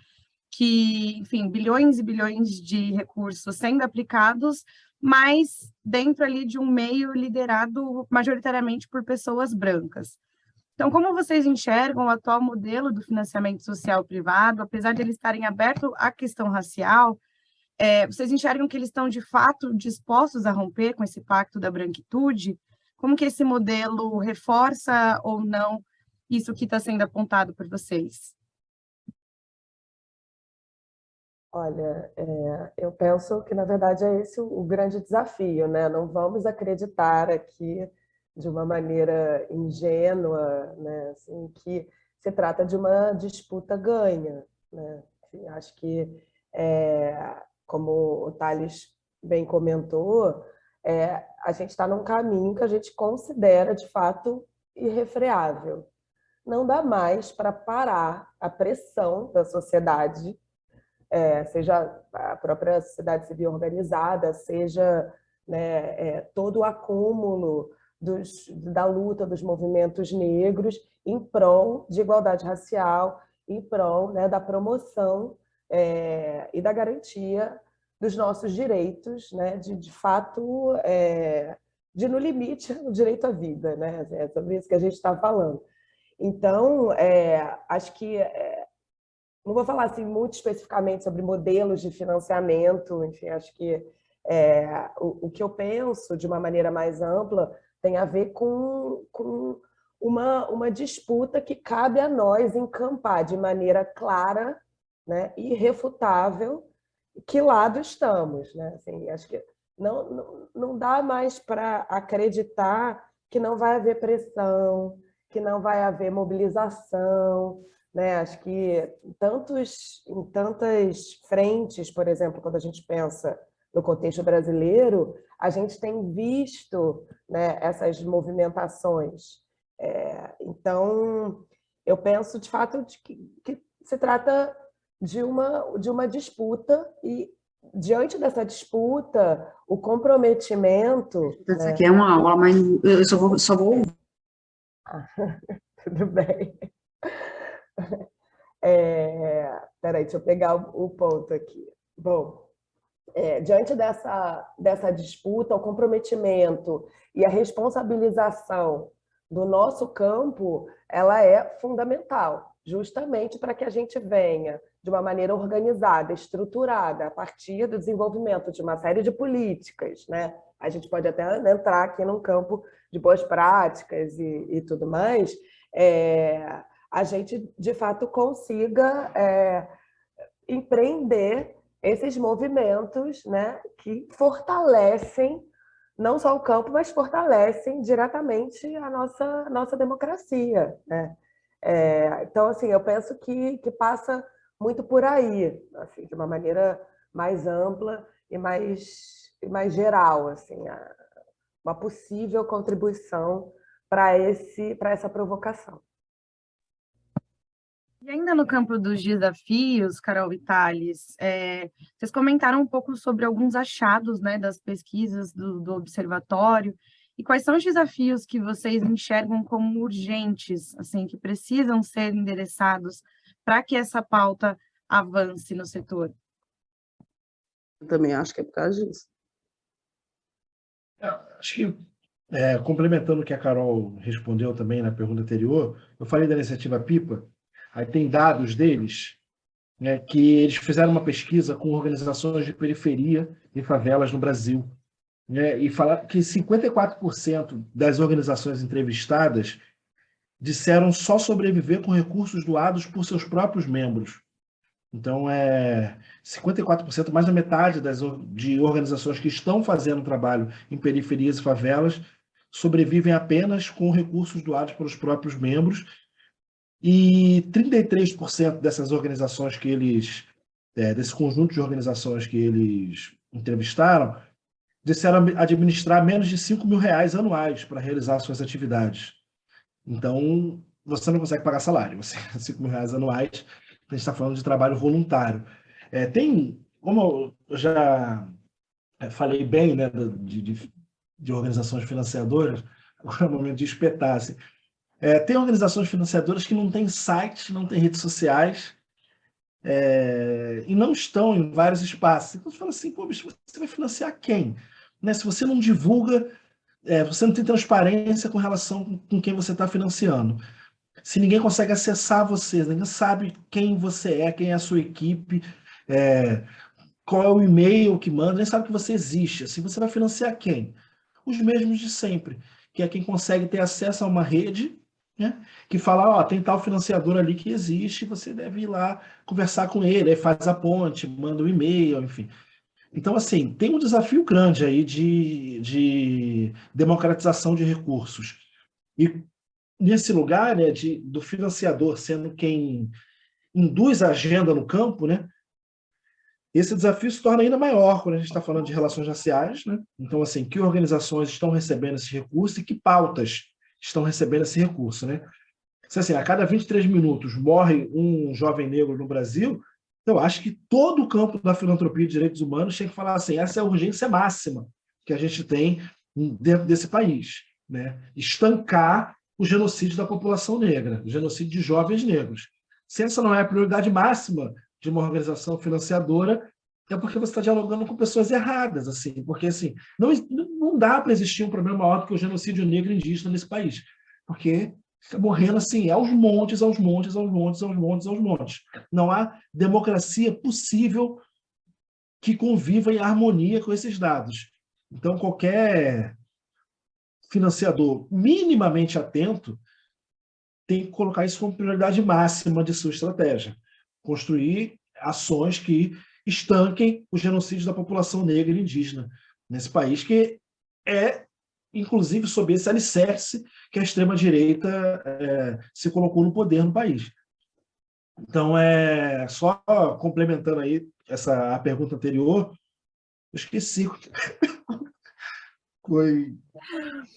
que, enfim, bilhões e bilhões de recursos sendo aplicados, mas dentro ali de um meio liderado majoritariamente por pessoas brancas. Então, como vocês enxergam o atual modelo do financiamento social privado, apesar de eles estarem abertos à questão racial, vocês enxergam que eles estão, de fato, dispostos a romper com esse pacto da branquitude? Como que esse modelo reforça ou não isso que está sendo apontado por vocês? Olha, eu penso que, na verdade, é esse o grande desafio, né? Não vamos acreditar aqui de uma maneira ingênua, né? Assim, que se trata de uma disputa ganha, né? Enfim, acho que, como o Thales bem comentou, a gente está num caminho que a gente considera, de fato, irrefreável. Não dá mais para parar a pressão da sociedade, seja a própria sociedade civil organizada, seja, né, todo o acúmulo da luta dos movimentos negros em prol de igualdade racial, em prol, né, da promoção e da garantia dos nossos direitos, né, de fato, de no limite o direito à vida, né? É sobre isso que a gente está falando. Então, acho que não vou falar assim muito especificamente sobre modelos de financiamento, enfim, acho que o que eu penso de uma maneira mais ampla tem a ver com uma disputa que cabe a nós encampar de maneira clara, né, e irrefutável que lado estamos, né? Assim, acho que não dá mais para acreditar que não vai haver pressão, que não vai haver mobilização, né? Acho que em tantas frentes, por exemplo, quando a gente pensa no contexto brasileiro, a gente tem visto, né, essas movimentações. Então, eu penso, de fato, que se trata de uma disputa e, diante dessa disputa, o comprometimento... Isso aqui é uma aula, mas eu só vou ouvir. Tudo bem. Peraí, deixa eu pegar o ponto aqui. Bom, diante dessa disputa, o comprometimento e a responsabilização do nosso campo, ela é fundamental, justamente para que a gente venha de uma maneira organizada, estruturada, a partir do desenvolvimento de uma série de políticas, né? A gente pode até entrar aqui num campo de boas práticas e tudo mais, a gente, de fato, consiga empreender esses movimentos, né, que fortalecem não só o campo, mas fortalecem diretamente a nossa democracia, né? Então, assim, eu penso que passa muito por aí, assim, de uma maneira mais ampla e mais geral, assim, uma possível contribuição para essa provocação. E ainda no campo dos desafios, Carol e Thales, vocês comentaram um pouco sobre alguns achados, né, das pesquisas do observatório, e quais são os desafios que vocês enxergam como urgentes, assim, que precisam ser endereçados para que essa pauta avance no setor? Eu também acho que é por causa disso. Acho que, complementando o que a Carol respondeu também na pergunta anterior, eu falei da iniciativa PIPA. Aí tem dados deles, né, que eles fizeram uma pesquisa com organizações de periferia e favelas no Brasil, né, e falaram que 54% das organizações entrevistadas disseram só sobreviver com recursos doados por seus próprios membros. Então, 54%, mais da metade de organizações que estão fazendo trabalho em periferias e favelas sobrevivem apenas com recursos doados pelos próprios membros. E 33% dessas organizações que eles desse conjunto de organizações que eles entrevistaram, disseram administrar menos de R$ 5.000 anuais para realizar suas atividades. Então, você não consegue pagar salário, você R$ 5.000 anuais, a gente está falando de trabalho voluntário. Como eu já falei bem, né, de organizações financiadoras, agora é o momento de espetar. Assim. Tem organizações financiadoras que não têm site, não têm redes sociais, e não estão em vários espaços. Então, você fala assim, pô, bicho, você vai financiar quem? Né? Se você não divulga, você não tem transparência com relação com quem você está financiando. Se ninguém consegue acessar você, ninguém sabe quem você é, quem é a sua equipe, qual é o e-mail que manda, nem sabe que você existe. Assim, você vai financiar quem? Os mesmos de sempre, que é quem consegue ter acesso a uma rede, né, que fala, ó, tem tal financiador ali que existe, você deve ir lá conversar com ele, aí faz a ponte, manda um e-mail, enfim. Então, assim, tem um desafio grande aí de democratização de recursos. E nesse lugar, né, do financiador sendo quem induz a agenda no campo, né, esse desafio se torna ainda maior quando a gente está falando de relações raciais, né? Então, assim, que organizações estão recebendo esse recurso e que pautas estão recebendo esse recurso, né? Se, assim, a cada 23 minutos morre um jovem negro no Brasil, eu acho que todo o campo da filantropia e direitos humanos tem que falar assim, essa é a urgência máxima que a gente tem dentro desse país, né? Estancar o genocídio da população negra, o genocídio de jovens negros. Se essa não é a prioridade máxima de uma organização financiadora, é porque você está dialogando com pessoas erradas, assim, porque assim, não dá para existir um problema maior do que o genocídio negro e indígena nesse país, porque está morrendo assim, aos montes, aos montes, aos montes, aos montes, aos montes. Não há democracia possível que conviva em harmonia com esses dados. Então, qualquer financiador minimamente atento tem que colocar isso como prioridade máxima de sua estratégia. Construir ações que estanquem o genocídio da população negra e indígena nesse país, que é, inclusive, sob esse alicerce que a extrema-direita se colocou no poder no país. Então, só complementando aí a pergunta anterior, eu esqueci. Foi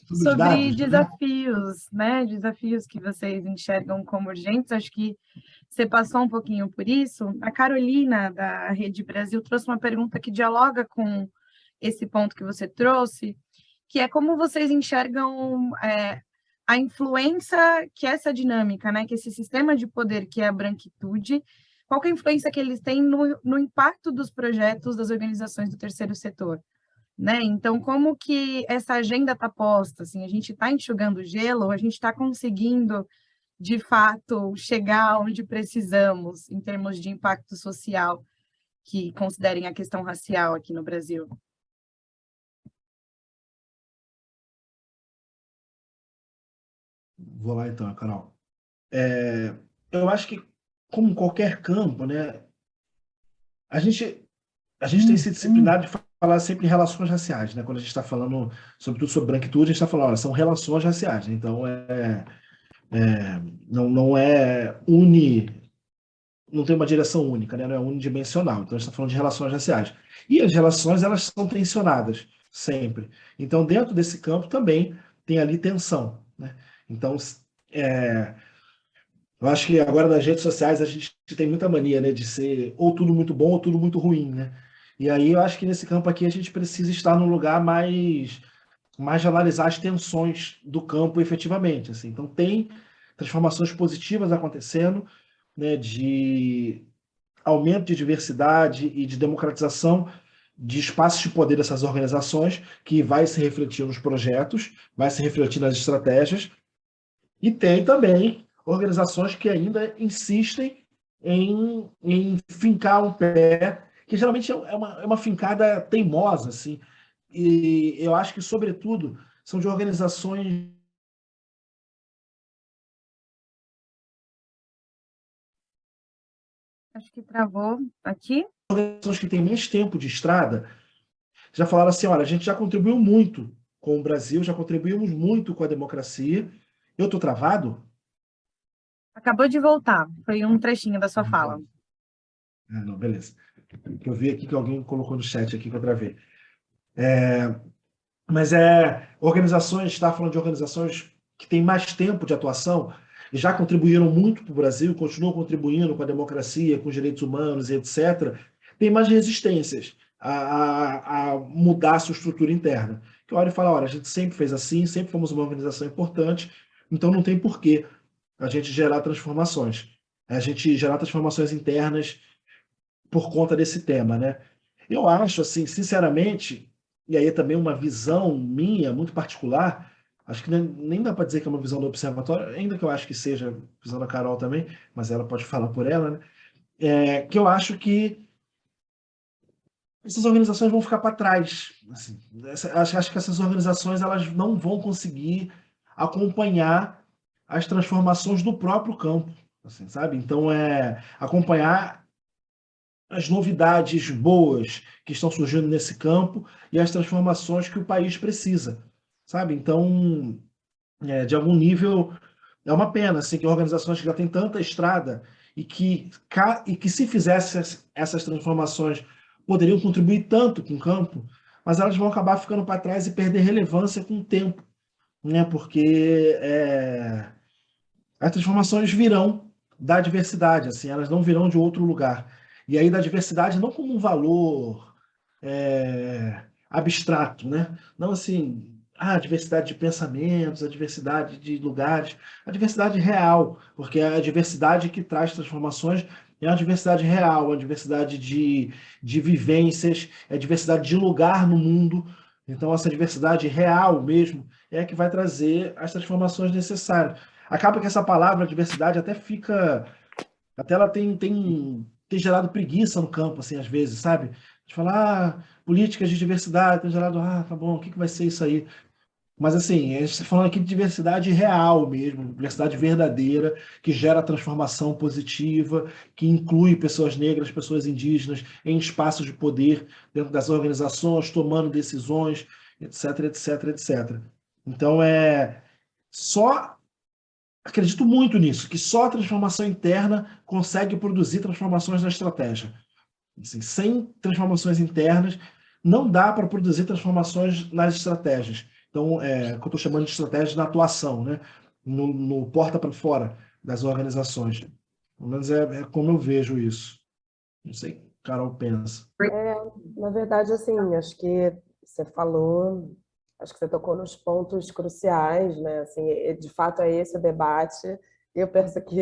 Sobre dados, desafios, né? Desafios que vocês enxergam como urgentes, acho que você passou um pouquinho por isso. A Carolina, da Rede Brasil, trouxe uma pergunta que dialoga com esse ponto que você trouxe, que é como vocês enxergam a influência que essa dinâmica, né? Que esse sistema de poder que é a branquitude, qual que é a influência que eles têm no impacto dos projetos das organizações do terceiro setor? Né? Então, como que essa agenda está posta? Assim, a gente está enxugando gelo, a gente está conseguindo, de fato, chegar onde precisamos em termos de impacto social, que considerem a questão racial aqui no Brasil? Vou lá então, Carol. Eu acho que, como em qualquer campo, né, a gente tem se disciplinado de falar sempre em relações raciais, né? Quando a gente está falando, sobretudo sobre branquitude, a gente está falando, olha, são relações raciais, né? Então, não é não tem uma direção única, né? Não é unidimensional. Então, a gente está falando de relações raciais. E as relações, elas são tensionadas, sempre. Então, dentro desse campo também tem ali tensão, né? Então, eu acho que agora nas redes sociais a gente tem muita mania, né, de ser ou tudo muito bom ou tudo muito ruim, né? E aí eu acho que nesse campo aqui a gente precisa estar num lugar mais de analisar as tensões do campo efetivamente, assim. Então tem transformações positivas acontecendo, né, de aumento de diversidade e de democratização de espaços de poder dessas organizações, que vai se refletir nos projetos, vai se refletir nas estratégias, e tem também organizações que ainda insistem em fincar um pé, que geralmente é uma fincada teimosa, assim. E eu acho que, sobretudo, são de organizações. Acho que travou aqui. Organizações que têm mais tempo de estrada, já falaram assim: olha, a gente já contribuiu muito com o Brasil, já contribuímos muito com a democracia. Eu estou travado? Acabou de voltar, foi um trechinho da sua fala. Não, beleza. que eu vi aqui que alguém colocou no chat aqui que eu gravei. Mas organizações, está falando de organizações que têm mais tempo de atuação e já contribuíram muito para o Brasil, continuam contribuindo com a democracia, com os direitos humanos e etc., tem mais resistências a mudar a sua estrutura interna. Que olha e fala, olha, a gente sempre fez assim, sempre fomos uma organização importante, então não tem porquê a gente gerar transformações. A gente gerar transformações internas por conta desse tema, né? Eu acho, assim, sinceramente, e aí é também uma visão minha, muito particular, acho que nem dá para dizer que é uma visão do observatório, ainda que eu acho que seja a visão da Carol também, mas ela pode falar por ela, né? Que eu acho que essas organizações vão ficar para trás. Assim, acho que essas organizações elas não vão conseguir acompanhar as transformações do próprio campo, assim, sabe? Então, acompanhar as novidades boas que estão surgindo nesse campo e as transformações que o país precisa, sabe? Então, de algum nível, é uma pena assim, que organizações que já têm tanta estrada e que se fizessem essas transformações poderiam contribuir tanto com o campo, mas elas vão acabar ficando para trás e perder relevância com o tempo, né? Porque as transformações virão da diversidade, assim, elas não virão de outro lugar. E aí da diversidade não como um valor abstrato, né? Não assim, a diversidade de pensamentos, a diversidade de lugares, a diversidade real, porque é a diversidade que traz transformações é a diversidade real, a diversidade de vivências, é a diversidade de lugar no mundo. Então, essa diversidade real mesmo é a que vai trazer as transformações necessárias. Acaba que essa palavra diversidade até ela tem gerado preguiça no campo, assim, às vezes, sabe? De falar, políticas de diversidade, tem gerado, tá bom, o que vai ser isso aí? Mas, assim, a gente está falando aqui de diversidade real mesmo, diversidade verdadeira, que gera transformação positiva, que inclui pessoas negras, pessoas indígenas em espaços de poder dentro das organizações, tomando decisões, etc, etc, etc. Então, só acredito muito nisso, que só a transformação interna consegue produzir transformações na estratégia. Assim, sem transformações internas, não dá para produzir transformações nas estratégias. Então, que eu estou chamando de estratégia na atuação, né? no porta para fora das organizações. Pelo menos é como eu vejo isso. Não sei o que Carol pensa. Na verdade, assim, acho que você falou, acho que você tocou nos pontos cruciais, né? Assim, de fato é esse o debate. Eu penso que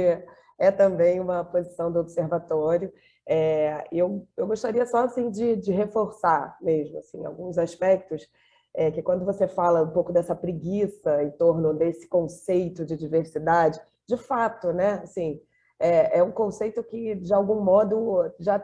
é também uma posição do observatório. Eu gostaria só assim de reforçar mesmo assim alguns aspectos que quando você fala um pouco dessa preguiça em torno desse conceito de diversidade, de fato, né? Assim, é um conceito que, de algum modo, já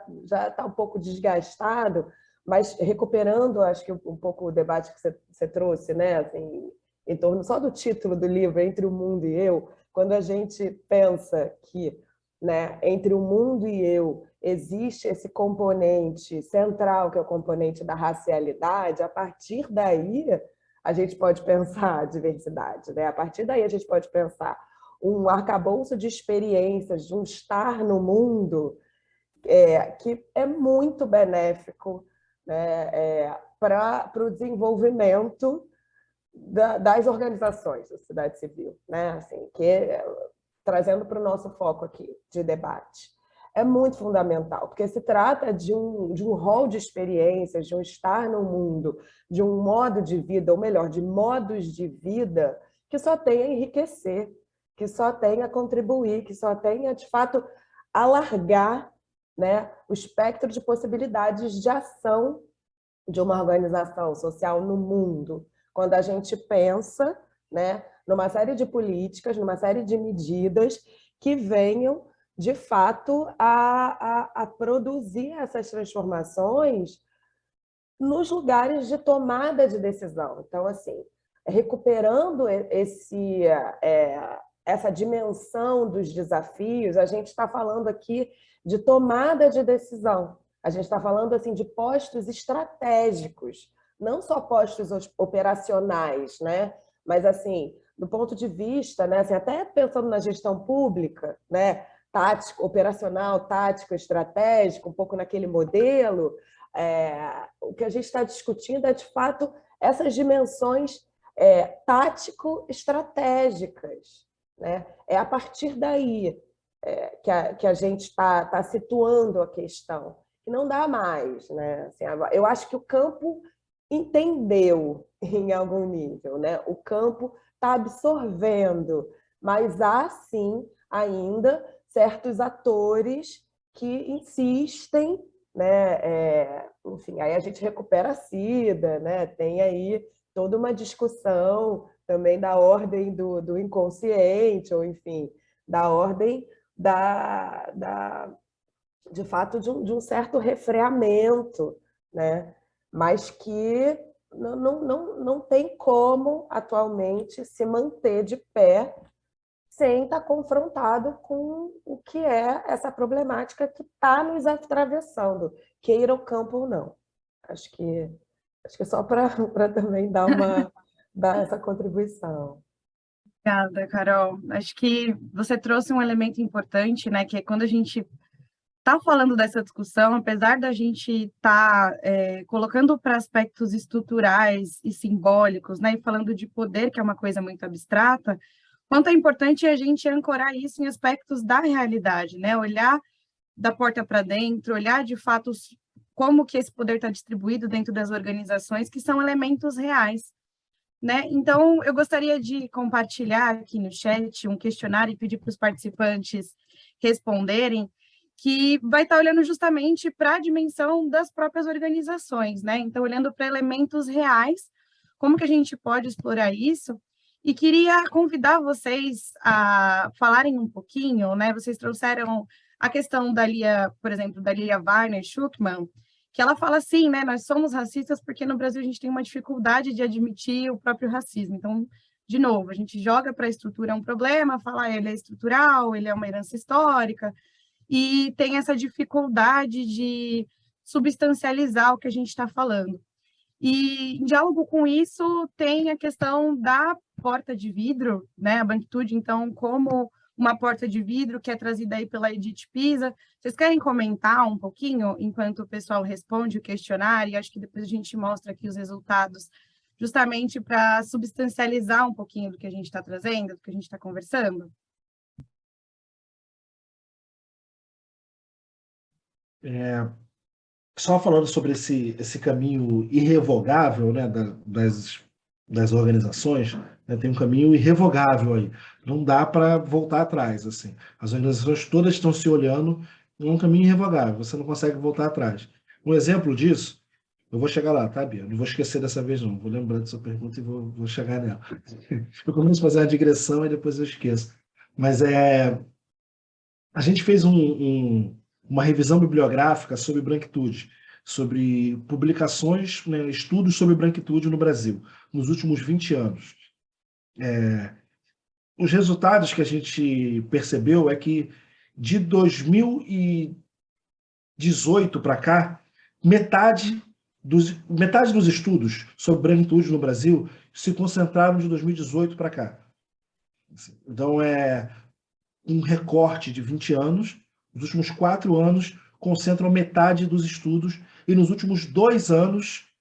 está um pouco desgastado, mas recuperando, acho que um pouco o debate que você trouxe, né? Assim, em torno só do título do livro, Entre o Mundo e Eu, quando a gente pensa que, né, entre o mundo e eu existe esse componente central, que é o componente da racialidade, a partir daí a gente pode pensar a diversidade, né? A partir daí a gente pode pensar um arcabouço de experiências, de um estar no mundo que é muito benéfico, né, para o desenvolvimento das organizações da sociedade civil, né? Assim, trazendo para o nosso foco aqui de debate. É muito fundamental, porque se trata de um rol de experiências, de um estar no mundo, de um modo de vida, ou melhor, de modos de vida que só tem a enriquecer, que só tem a contribuir, que só tem a, de fato, alargar, né, o espectro de possibilidades de ação de uma organização social no mundo. Quando a gente pensa, né, numa série de políticas, numa série de medidas que venham, de fato, a produzir essas transformações nos lugares de tomada de decisão. Então, assim, recuperando essa dimensão dos desafios, a gente está falando aqui de tomada de decisão. A gente está falando assim de postos estratégicos, não só postos operacionais, né? Mas assim, do ponto de vista, né? Assim, até pensando na gestão pública, né? tático, operacional, tático, estratégico, um pouco naquele modelo, o que a gente está discutindo é, de fato, essas dimensões tático-estratégicas, né? É a partir daí que a gente está situando a questão, que não dá mais, né? Assim, eu acho que o campo entendeu em algum nível, né? O campo está absorvendo, mas há, sim, ainda certos atores que insistem, né? Enfim, aí a gente recupera a SIDA, né? Tem aí toda uma discussão também da ordem do inconsciente, ou enfim, da ordem de fato, de um certo refreamento, né? Mas que não tem como atualmente se manter de pé sem estar confrontado com o que é essa problemática que está nos atravessando, queira o campo ou não. Acho que só para também dar essa contribuição. Obrigada, Carol. Acho que você trouxe um elemento importante, né, que é quando a gente está falando dessa discussão, apesar da gente estar colocando para aspectos estruturais e simbólicos, né, e falando de poder, que é uma coisa muito abstrata, quanto é importante a gente ancorar isso em aspectos da realidade, né, olhar da porta para dentro, olhar de fato como que esse poder está distribuído dentro das organizações, que são elementos reais, né? Então, eu gostaria de compartilhar aqui no chat um questionário e pedir para os participantes responderem, que vai estar olhando justamente para a dimensão das próprias organizações, né? Então, olhando para elementos reais, como que a gente pode explorar isso? E queria convidar vocês a falarem um pouquinho, né? Vocês trouxeram a questão da Lia, por exemplo, da Lilia Warner Schuckmann, que ela fala assim, né, nós somos racistas porque no Brasil a gente tem uma dificuldade de admitir o próprio racismo. Então, de novo, a gente joga para a estrutura um problema, fala ele é estrutural, ele é uma herança histórica, e tem essa dificuldade de substancializar o que a gente está falando. E, em diálogo com isso, tem a questão da porta de vidro, né, a branquitude, então, como uma porta de vidro que é trazida aí pela Edith Pisa. Vocês querem comentar um pouquinho, enquanto o pessoal responde o questionário? Acho que depois a gente mostra aqui os resultados, justamente para substancializar um pouquinho do que a gente está trazendo, do que a gente está conversando. Só falando sobre esse caminho irrevogável, né, das organizações, né, tem um caminho irrevogável aí. Não dá para voltar atrás. Assim. As organizações todas estão se olhando em um caminho irrevogável. Você não consegue voltar atrás. Um exemplo disso, eu vou chegar lá, tá, Bia? Não vou esquecer dessa vez, não. Vou lembrar da sua pergunta e vou chegar nela. Eu começo a fazer uma digressão e depois eu esqueço. Mas a gente fez uma revisão bibliográfica sobre branquitude, sobre publicações, né, estudos sobre branquitude no Brasil, nos últimos 20 anos. Os resultados que a gente percebeu é que, de 2018 para cá, metade dos estudos sobre branquitude no Brasil se concentraram de 2018 para cá. Então, é um recorte de 20 anos. Os últimos 4 anos concentram metade dos estudos, e nos últimos 2 anos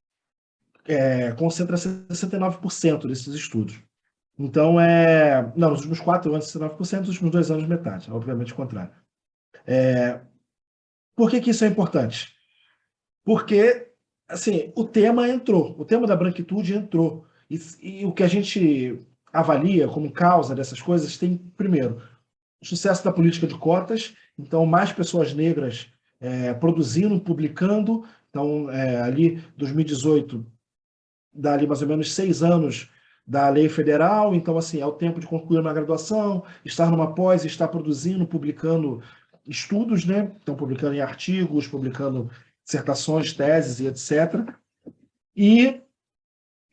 concentra 69% desses estudos. Então, não, nos últimos 4 anos, 69%, nos últimos 2 anos, metade. Obviamente, o contrário. Por que isso é importante? Porque, assim, o tema da branquitude entrou. E o que a gente avalia como causa dessas coisas tem, primeiro, o sucesso da política de cotas, então mais pessoas negras produzindo, publicando. Então, ali, 2018, dá ali mais ou menos 6 anos da lei federal, então, assim, é o tempo de concluir uma graduação, estar numa pós, estar produzindo, publicando estudos, né? Então, publicando em artigos, publicando dissertações, teses e etc. E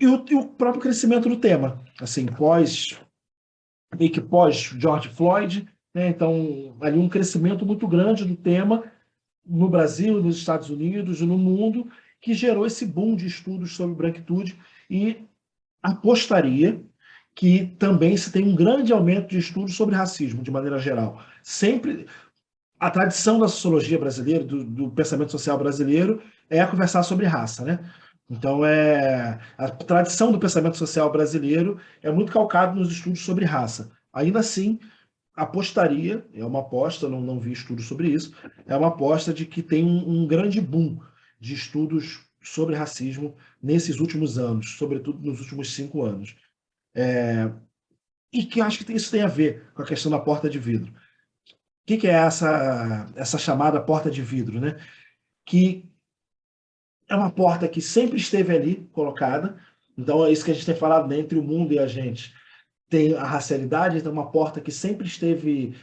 o próprio crescimento do tema, assim, pós George Floyd, né? Então, ali um crescimento muito grande do tema no Brasil, nos Estados Unidos, no mundo, que gerou esse boom de estudos sobre branquitude, e apostaria que também se tem um grande aumento de estudos sobre racismo, de maneira geral. Sempre, a tradição da sociologia brasileira, do pensamento social brasileiro, é conversar sobre raça, né? Então, a tradição do pensamento social brasileiro é muito calcado nos estudos sobre raça. Ainda assim, apostaria, é uma aposta, não vi estudos sobre isso, é uma aposta de que tem um grande boom de estudos sobre racismo nesses últimos anos, sobretudo nos últimos 5 anos. E que eu acho que isso tem a ver com a questão da porta de vidro. O que é essa chamada porta de vidro, né? Que é uma porta que sempre esteve ali colocada. Então, é isso que a gente tem falado, né? Entre o mundo e a gente. Tem a racialidade, então uma porta que sempre esteve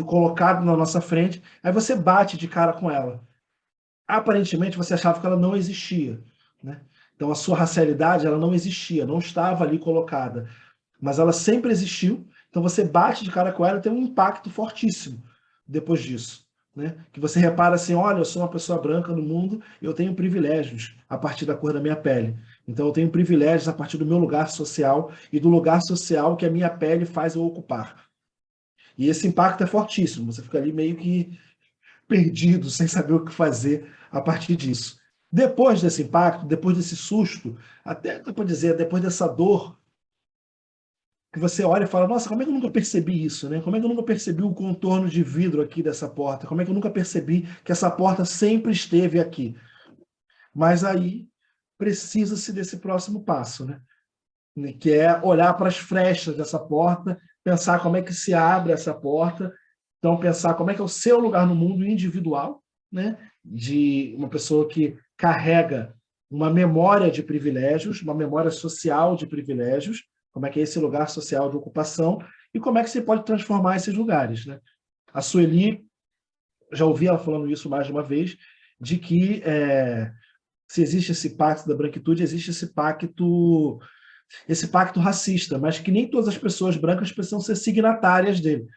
colocada na nossa frente. Aí você bate de cara com ela. Aparentemente, você achava que ela não existia, né? Então, a sua racialidade, ela não existia, não estava ali colocada. Mas ela sempre existiu. Então, você bate de cara com ela e tem um impacto fortíssimo depois disso, né? Que você repara assim, olha, eu sou uma pessoa branca no mundo e eu tenho privilégios a partir da cor da minha pele. Então, eu tenho privilégios a partir do meu lugar social e do lugar social que a minha pele faz eu ocupar. E esse impacto é fortíssimo. Você fica ali meio que perdido, sem saber o que fazer a partir disso. Depois desse impacto, depois desse susto, até para dizer, depois dessa dor, que você olha e fala, nossa, como é que eu nunca percebi isso, né? Como é que eu nunca percebi o contorno de vidro aqui dessa porta? Como é que eu nunca percebi que essa porta sempre esteve aqui? Mas aí precisa-se desse próximo passo, né? Que é olhar para as frechas dessa porta, pensar como é que se abre essa porta, então pensar como é que é o seu lugar no mundo individual, né? De uma pessoa que carrega uma memória de privilégios, uma memória social de privilégios, como é que é esse lugar social de ocupação e como é que você pode transformar esses lugares, né? A Sueli, já ouvi ela falando isso mais de uma vez, de que se existe esse pacto da branquitude, existe esse pacto racista, mas que nem todas as pessoas brancas precisam ser signatárias dele.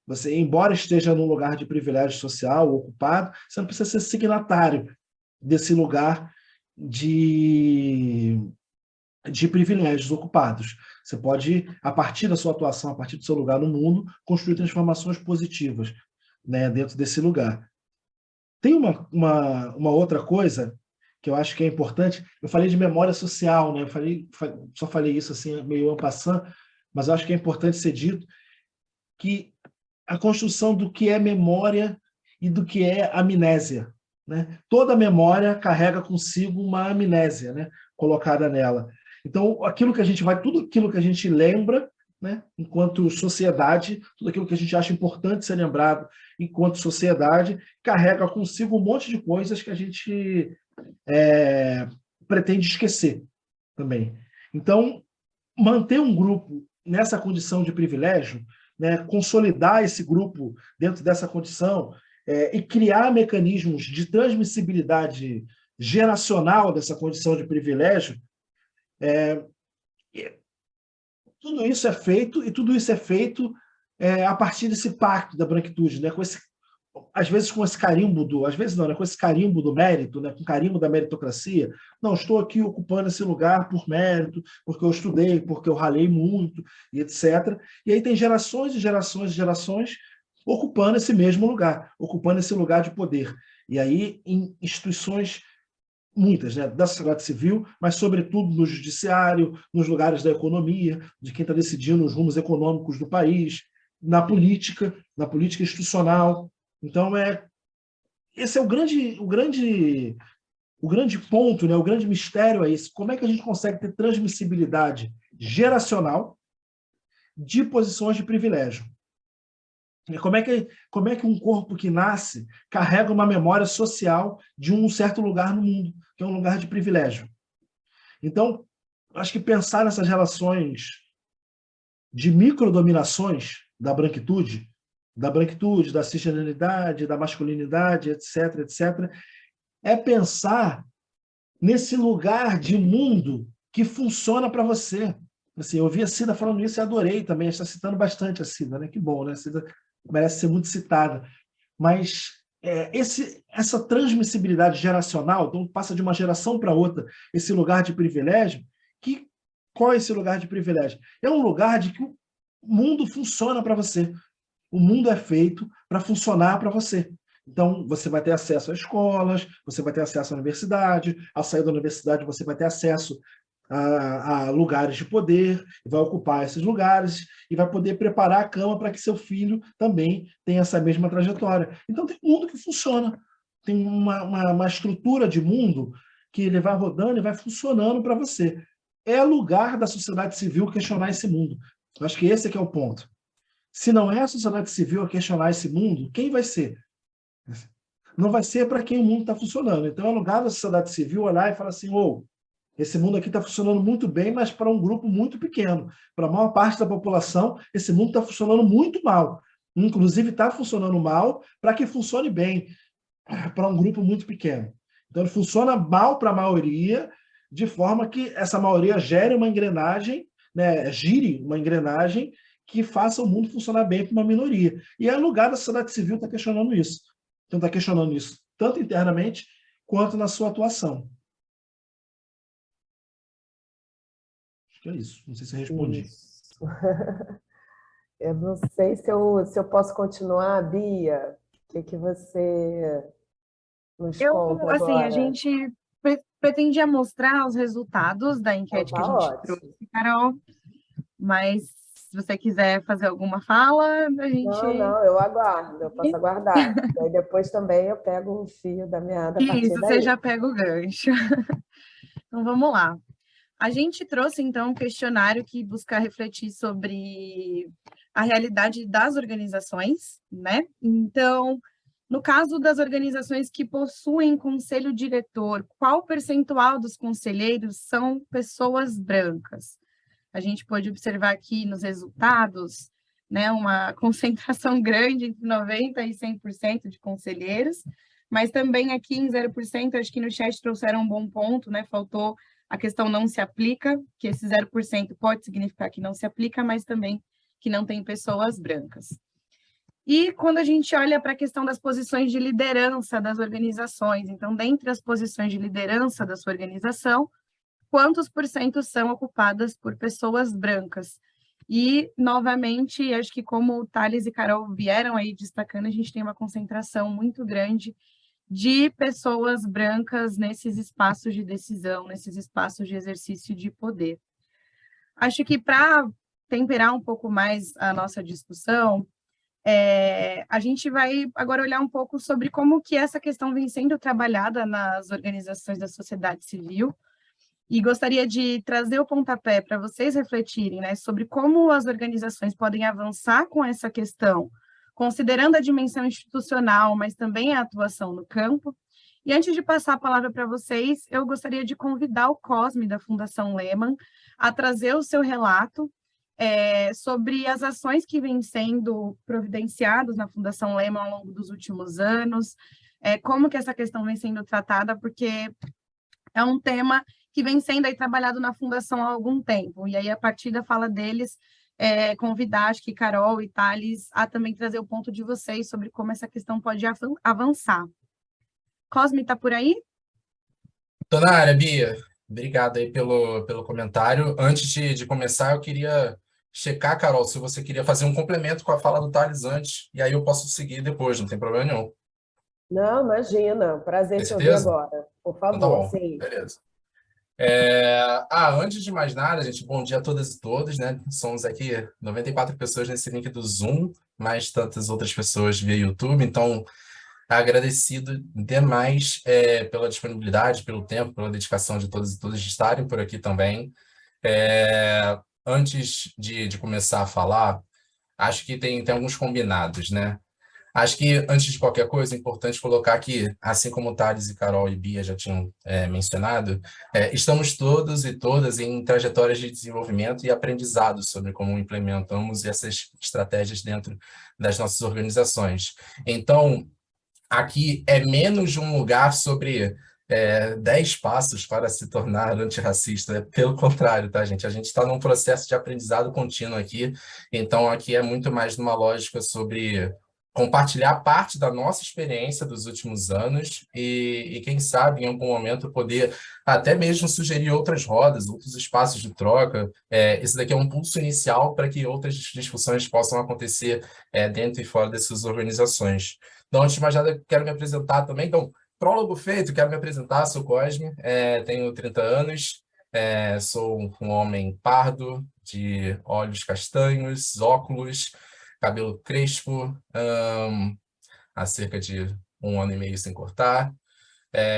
Você, embora esteja num lugar de privilégio social, ocupado, você não precisa ser signatário desse lugar de privilégios ocupados. Você pode, a partir da sua atuação, a partir do seu lugar no mundo, construir transformações positivas, né, dentro desse lugar. Tem uma outra coisa que eu acho que é importante. Eu falei de memória social, né? Só falei isso assim, meio en passant, mas eu acho que é importante ser dito que a construção do que é memória e do que é amnésia, né? Toda memória carrega consigo uma amnésia, né, colocada nela. Então, tudo aquilo que a gente lembra, né, enquanto sociedade, tudo aquilo que a gente acha importante ser lembrado enquanto sociedade, carrega consigo um monte de coisas que a gente pretende esquecer também. Então, manter um grupo nessa condição de privilégio, né, consolidar esse grupo dentro dessa condição e criar mecanismos de transmissibilidade geracional dessa condição de privilégio, tudo isso é feito, e tudo isso é feito a partir desse pacto da branquitude, né, às vezes com esse carimbo às vezes não, né, com esse carimbo do mérito, né, com o carimbo da meritocracia. Não, estou aqui ocupando esse lugar por mérito, porque eu estudei, porque eu ralei muito, e etc. E aí tem gerações e gerações e gerações ocupando esse mesmo lugar, ocupando esse lugar de poder. E aí em instituições muitas, né, da sociedade civil, mas sobretudo no judiciário, nos lugares da economia, de quem está decidindo os rumos econômicos do país, na política institucional. Então, esse é o grande ponto, né? O grande mistério é esse. Como é que a gente consegue ter transmissibilidade geracional de posições de privilégio? Como é que um corpo que nasce carrega uma memória social de um certo lugar no mundo, que é um lugar de privilégio? Então, acho que pensar nessas relações de microdominações da branquitude, da cisgeneridade, da masculinidade, etc., etc., é pensar nesse lugar de mundo que funciona para você. Assim, eu ouvi a Cida falando isso e adorei também, está citando bastante a Cida, né? Que bom, né? A Cida merece ser muito citada. Mas essa transmissibilidade geracional, então passa de uma geração para outra, esse lugar de privilégio, qual é esse lugar de privilégio? É um lugar de que o mundo funciona para você. O mundo é feito para funcionar para você. Então, você vai ter acesso a escolas, você vai ter acesso à universidade, ao sair da universidade você vai ter acesso a lugares de poder, vai ocupar esses lugares e vai poder preparar a cama para que seu filho também tenha essa mesma trajetória. Então, tem um mundo que funciona, tem uma estrutura de mundo que ele vai rodando e vai funcionando para você. É lugar da sociedade civil questionar esse mundo. Eu acho que esse é que é o ponto. Se não é a sociedade civil a questionar esse mundo, quem vai ser? Não vai ser para quem o mundo está funcionando. Então, é lugar da sociedade civil olhar e falar assim, esse mundo aqui está funcionando muito bem, mas para um grupo muito pequeno. Para a maior parte da população, esse mundo está funcionando muito mal. Inclusive, está funcionando mal para que funcione bem para um grupo muito pequeno. Então, ele funciona mal para a maioria, de forma que essa maioria gere uma engrenagem, né, gire uma engrenagem que faça o mundo funcionar bem para uma minoria. E é lugar da sociedade civil estar questionando isso. Então, está questionando isso tanto internamente quanto na sua atuação. Acho que é isso. Não sei se eu respondi. Isso. Eu não sei se eu posso continuar, Bia. O que você nos conta Assim, agora? a gente pretendia mostrar os resultados da enquete que a gente trouxe, Carol, mas se você quiser fazer alguma fala, a gente... Não, eu aguardo, eu posso aguardar. Aí depois também eu pego um fio da meada a partir Isso, daí. você já pega o gancho. Então, vamos lá. A gente trouxe, então, um questionário que busca refletir sobre a realidade das organizações, né? Então, no caso das organizações que possuem conselho diretor, qual percentual dos conselheiros são pessoas brancas? A gente pode observar aqui nos resultados, né, uma concentração grande entre 90% e 100% de conselheiros, mas também aqui em 0%, acho que no chat trouxeram um bom ponto, né? Faltou a questão não se aplica, que esse 0% pode significar que não se aplica, mas também que não tem pessoas brancas. E quando a gente olha para a questão das posições de liderança das organizações, então, dentre as posições de liderança da sua organização, quantos por cento são ocupadas por pessoas brancas? E, novamente, acho que como o Thales e Carol vieram aí destacando, a gente tem uma concentração muito grande de pessoas brancas nesses espaços de decisão, nesses espaços de exercício de poder. Acho que para temperar um pouco mais a nossa discussão, a gente vai agora olhar um pouco sobre como que essa questão vem sendo trabalhada nas organizações da sociedade civil, e gostaria de trazer o pontapé para vocês refletirem, né, sobre como as organizações podem avançar com essa questão, considerando a dimensão institucional, mas também a atuação no campo. E antes de passar a palavra para vocês, eu gostaria de convidar o Cosme, da Fundação Lehman, a trazer o seu relato sobre as ações que vêm sendo providenciadas na Fundação Lehman ao longo dos últimos anos, como que essa questão vem sendo tratada, porque é um tema que vem sendo aí trabalhado na Fundação há algum tempo. E aí, a partir da fala deles, convidar, acho que Carol e Thales, a também trazer o ponto de vocês sobre como essa questão pode avançar. Cosme, está por aí? Tô na área, Bia. Obrigado aí pelo comentário. Antes de começar, eu queria checar, Carol, se você queria fazer um complemento com a fala do Thales antes, e aí eu posso seguir depois, não tem problema nenhum. Não, imagina. Prazer Tem te ouvir certeza? agora. Por Então tá favor, bom, sim. beleza. Antes de mais nada, gente, bom dia a todas e todos, né? Somos aqui 94 pessoas nesse link do Zoom, mais tantas outras pessoas via YouTube, então agradecido demais pela disponibilidade, pelo tempo, pela dedicação de todos e todas de estarem por aqui também. Antes de começar a falar, acho que tem alguns combinados, né? Acho que, antes de qualquer coisa, é importante colocar que, assim como Thales e Carol e Bia já tinham mencionado, estamos todos e todas em trajetórias de desenvolvimento e aprendizado sobre como implementamos essas estratégias dentro das nossas organizações. Então, aqui é menos de um lugar sobre 10 passos para se tornar antirracista. Pelo contrário, tá, gente? A gente está num processo de aprendizado contínuo aqui, então aqui é muito mais numa lógica sobre compartilhar parte da nossa experiência dos últimos anos e quem sabe, em algum momento, poder até mesmo sugerir outras rodas, outros espaços de troca. Esse daqui é um pulso inicial para que outras discussões possam acontecer dentro e fora dessas organizações. Então, antes de mais nada, quero me apresentar também. Então, prólogo feito, quero me apresentar, sou Cosme, tenho 30 anos, sou um homem pardo, de olhos castanhos, óculos, cabelo crespo, há cerca de 1 ano e meio sem cortar.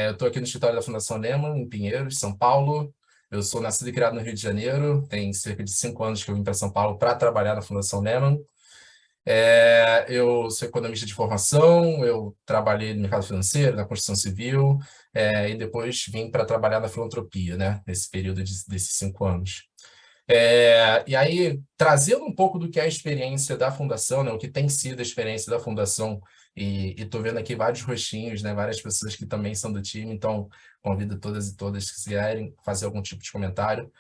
Eu estou aqui no escritório da Fundação Lehman, em Pinheiros, São Paulo. Eu sou nascido e criado no Rio de Janeiro, tem cerca de 5 anos que eu vim para São Paulo para trabalhar na Fundação Lehman. Eu sou economista de formação, eu trabalhei no mercado financeiro, na construção civil, e depois vim para trabalhar na filantropia, né, nesse período desses 5 anos. E aí, trazendo um pouco do que é a experiência da Fundação, né, o que tem sido a experiência da Fundação, e estou vendo aqui vários rostinhos, né, várias pessoas que também são do time, então convido todas e todas que quiserem fazer algum tipo de comentário,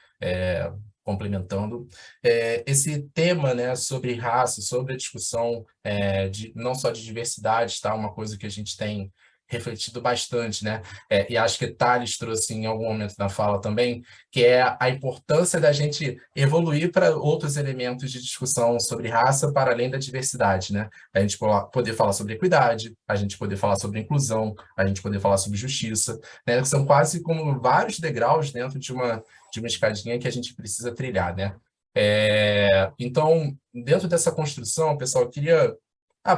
complementando. Esse tema, né, sobre raça, sobre a discussão não só de diversidade, tá, uma coisa que a gente tem refletido bastante, né? E acho que Thales trouxe em algum momento na fala também, que é a importância da gente evoluir para outros elementos de discussão sobre raça para além da diversidade, né? A gente poder falar sobre equidade, a gente poder falar sobre inclusão, a gente poder falar sobre justiça, né? São quase como vários degraus dentro de uma escadinha que a gente precisa trilhar, né? Então, dentro dessa construção, pessoal, eu queria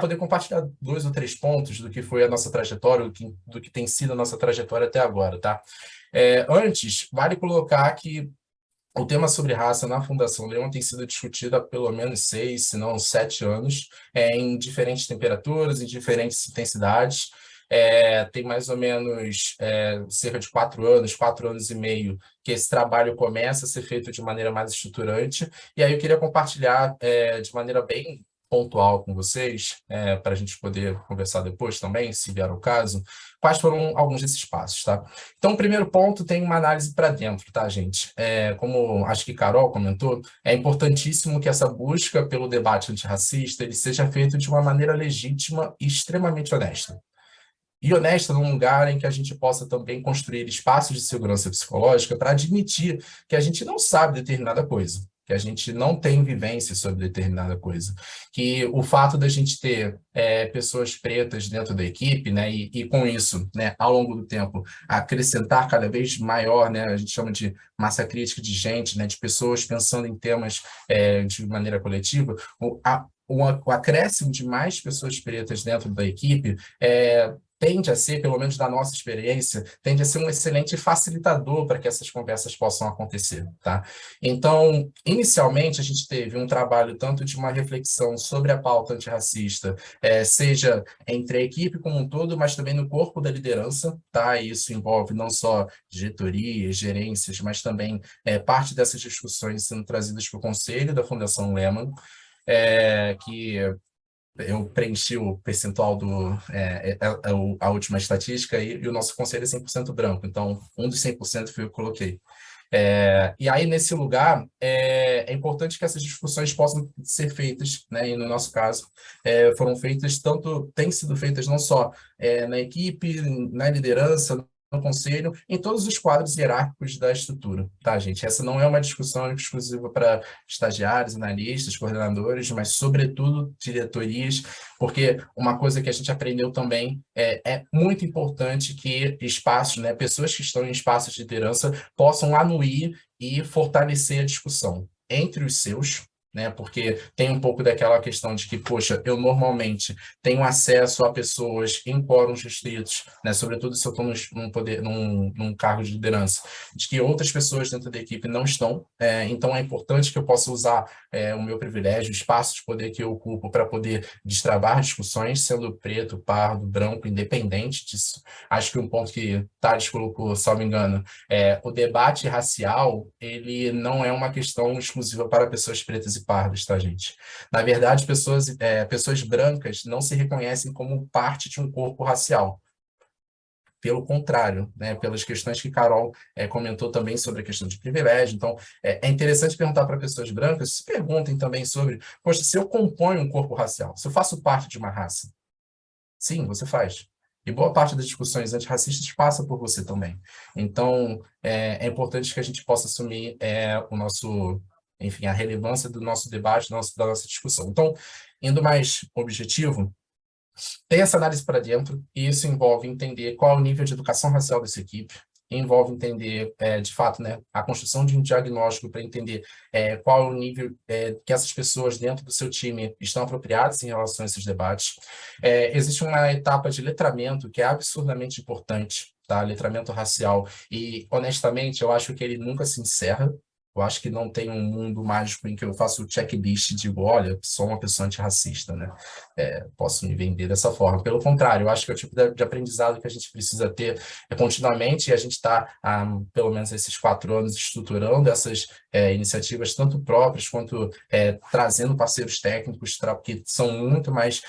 poder compartilhar 2 ou 3 pontos do que foi a nossa trajetória, do que tem sido a nossa trajetória até agora, tá? Antes, vale colocar que o tema sobre raça na Fundação Lehman tem sido discutido há pelo menos 6, se não 7 anos, em diferentes temperaturas, em diferentes intensidades. Tem mais ou menos cerca de 4 anos, 4 anos e meio, que esse trabalho começa a ser feito de maneira mais estruturante. E aí eu queria compartilhar de maneira bem pontual com vocês, para a gente poder conversar depois também, se vier o caso, quais foram alguns desses passos, tá? Então, o primeiro ponto tem uma análise para dentro, tá, gente? Como acho que Carol comentou, é importantíssimo que essa busca pelo debate antirracista ele seja feito de uma maneira legítima e extremamente honesta. E honesta num lugar em que a gente possa também construir espaços de segurança psicológica para admitir que a gente não sabe determinada coisa, que a gente não tem vivência sobre determinada coisa, que o fato da gente ter pessoas pretas dentro da equipe, né, e com isso, né, ao longo do tempo, acrescentar cada vez maior, né, a gente chama de massa crítica de gente, né, de pessoas pensando em temas de maneira coletiva, o acréscimo de mais pessoas pretas dentro da equipe tende a ser, pelo menos da nossa experiência, tende a ser um excelente facilitador para que essas conversas possam acontecer, tá? Então, inicialmente, a gente teve um trabalho tanto de uma reflexão sobre a pauta antirracista, seja entre a equipe como um todo, mas também no corpo da liderança, tá? E isso envolve não só diretorias, gerências, mas também parte dessas discussões sendo trazidas para o conselho da Fundação Lehman, que eu preenchi o percentual a última estatística e o nosso conselho é 100% branco, então um dos 100% foi eu que coloquei. E aí, nesse lugar, é importante que essas discussões possam ser feitas, né? E no nosso caso, foram feitas têm sido feitas não só na equipe, na liderança, no conselho, em todos os quadros hierárquicos da estrutura, tá, gente? Essa não é uma discussão exclusiva para estagiários, analistas, coordenadores, mas, sobretudo, diretorias, porque uma coisa que a gente aprendeu também é muito importante que espaços, né, pessoas que estão em espaços de liderança possam anuir e fortalecer a discussão entre os seus, né? Porque tem um pouco daquela questão de que, poxa, eu normalmente tenho acesso a pessoas em quóruns restritos, né? Sobretudo se eu estou num cargo de liderança, de que outras pessoas dentro da equipe não estão. Então é importante que eu possa usar o meu privilégio, o espaço de poder que eu ocupo para poder destravar discussões, sendo preto, pardo, branco, independente disso. Acho que um ponto que Thales colocou, salvo engano, o debate racial, ele não é uma questão exclusiva para pessoas pretas e pardas, tá, gente? Na verdade, pessoas brancas não se reconhecem como parte de um corpo racial. Pelo contrário, né, pelas questões que Carol comentou também sobre a questão de privilégio. Então, é interessante perguntar para pessoas brancas, se perguntem também sobre, poxa, se eu componho um corpo racial, se eu faço parte de uma raça, Sim, você faz. E boa parte das discussões antirracistas passa por você também. Então, é importante que a gente possa assumir o nosso, enfim, a relevância do nosso debate, da nossa discussão. Então, indo mais objetivo, tem essa análise para dentro, e isso envolve entender qual é o nível de educação racial dessa equipe, envolve entender, de fato, né, a construção de um diagnóstico para entender qual é o nível que essas pessoas dentro do seu time estão apropriadas em relação a esses debates. Existe uma etapa de letramento que é absurdamente importante, tá? Letramento racial, e, honestamente, eu acho que ele nunca se encerra. Eu acho que não tem um mundo mágico em que eu faço o checklist e digo, olha, sou uma pessoa antirracista, né? Posso me vender dessa forma. Pelo contrário, eu acho que é o tipo de aprendizado que a gente precisa ter continuamente, e a gente está, há pelo menos esses 4 anos, estruturando essas iniciativas, tanto próprias quanto trazendo parceiros técnicos que são muito mais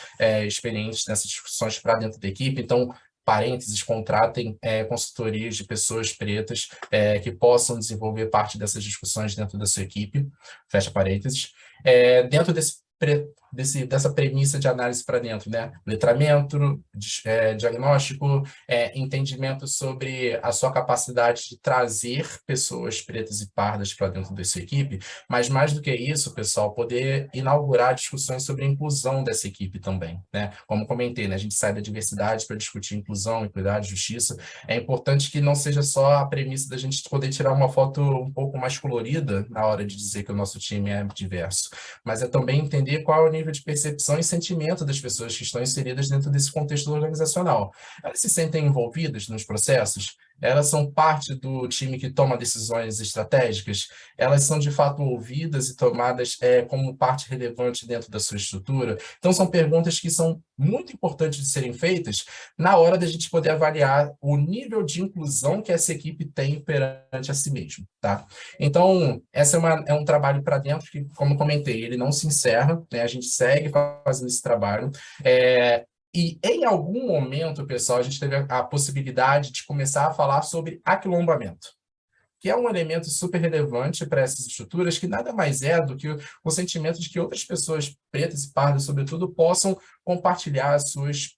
experientes nessas discussões para dentro da equipe. Então, parênteses, contratem consultorias de pessoas pretas que possam desenvolver parte dessas discussões dentro da sua equipe, fecha parênteses. Dentro dessa premissa de análise para dentro, né? Letramento, diagnóstico, entendimento sobre a sua capacidade de trazer pessoas pretas e pardas para dentro da sua equipe, mas mais do que isso, pessoal, poder inaugurar discussões sobre a inclusão dessa equipe também, né? Como comentei, né? A gente sai da diversidade para discutir inclusão, equidade, justiça. É importante que não seja só a premissa da gente poder tirar uma foto um pouco mais colorida na hora de dizer que o nosso time é diverso, mas é também entender qual é o nível de percepção e sentimento das pessoas que estão inseridas dentro desse contexto organizacional. Elas se sentem envolvidas nos processos? Elas são parte do time que toma decisões estratégicas? Elas são, de fato, ouvidas e tomadas como parte relevante dentro da sua estrutura? Então, são perguntas que são muito importantes de serem feitas na hora da gente poder avaliar o nível de inclusão que essa equipe tem perante a si mesmo, tá? Então, essa é um trabalho para dentro que, como comentei, ele não se encerra, né? A gente segue fazendo esse trabalho. E, em algum momento, pessoal, a gente teve a possibilidade de começar a falar sobre aquilombamento, que é um elemento super relevante para essas estruturas, que nada mais é do que o sentimento de que outras pessoas pretas e pardas, sobretudo, possam compartilhar as suas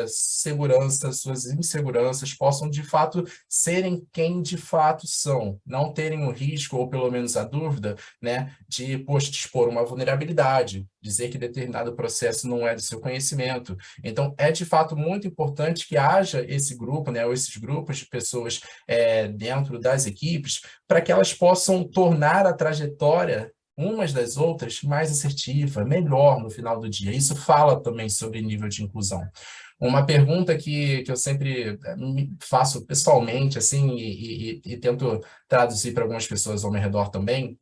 seguranças, suas inseguranças, possam, de fato, serem quem de fato são, não terem o risco, ou pelo menos a dúvida, né, de, poxa, expor uma vulnerabilidade, dizer que determinado processo não é do seu conhecimento. Então, é, de fato, muito importante que haja esse grupo, né, ou esses grupos de pessoas dentro das equipes, para que elas possam tornar a trajetória umas das outras mais assertiva, melhor no final do dia. Isso fala também sobre nível de inclusão. Uma pergunta que eu sempre faço pessoalmente, assim, e tento traduzir para algumas pessoas ao meu redor também,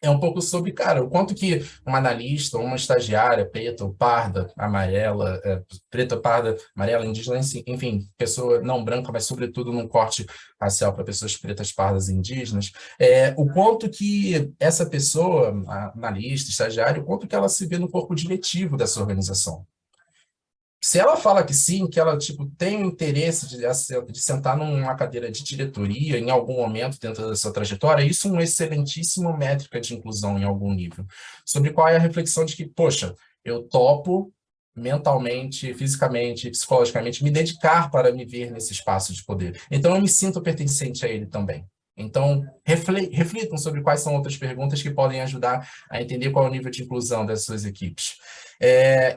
é um pouco sobre, cara, o quanto que uma analista, uma estagiária preta ou parda, amarela, preta, parda, amarela, indígena, enfim, pessoa não branca, mas sobretudo num corte racial para pessoas pretas, pardas e indígenas, o quanto que essa pessoa, analista, estagiária, o quanto que ela se vê no corpo diretivo dessa organização. Se ela fala que sim, que ela tem o interesse de sentar numa cadeira de diretoria em algum momento dentro da sua trajetória, isso é uma excelentíssima métrica de inclusão em algum nível. Sobre qual é a reflexão de que, poxa, eu topo mentalmente, fisicamente, psicologicamente, me dedicar para me ver nesse espaço de poder. Então, eu me sinto pertencente a ele também. Então, reflitam sobre quais são outras perguntas que podem ajudar a entender qual é o nível de inclusão das suas equipes.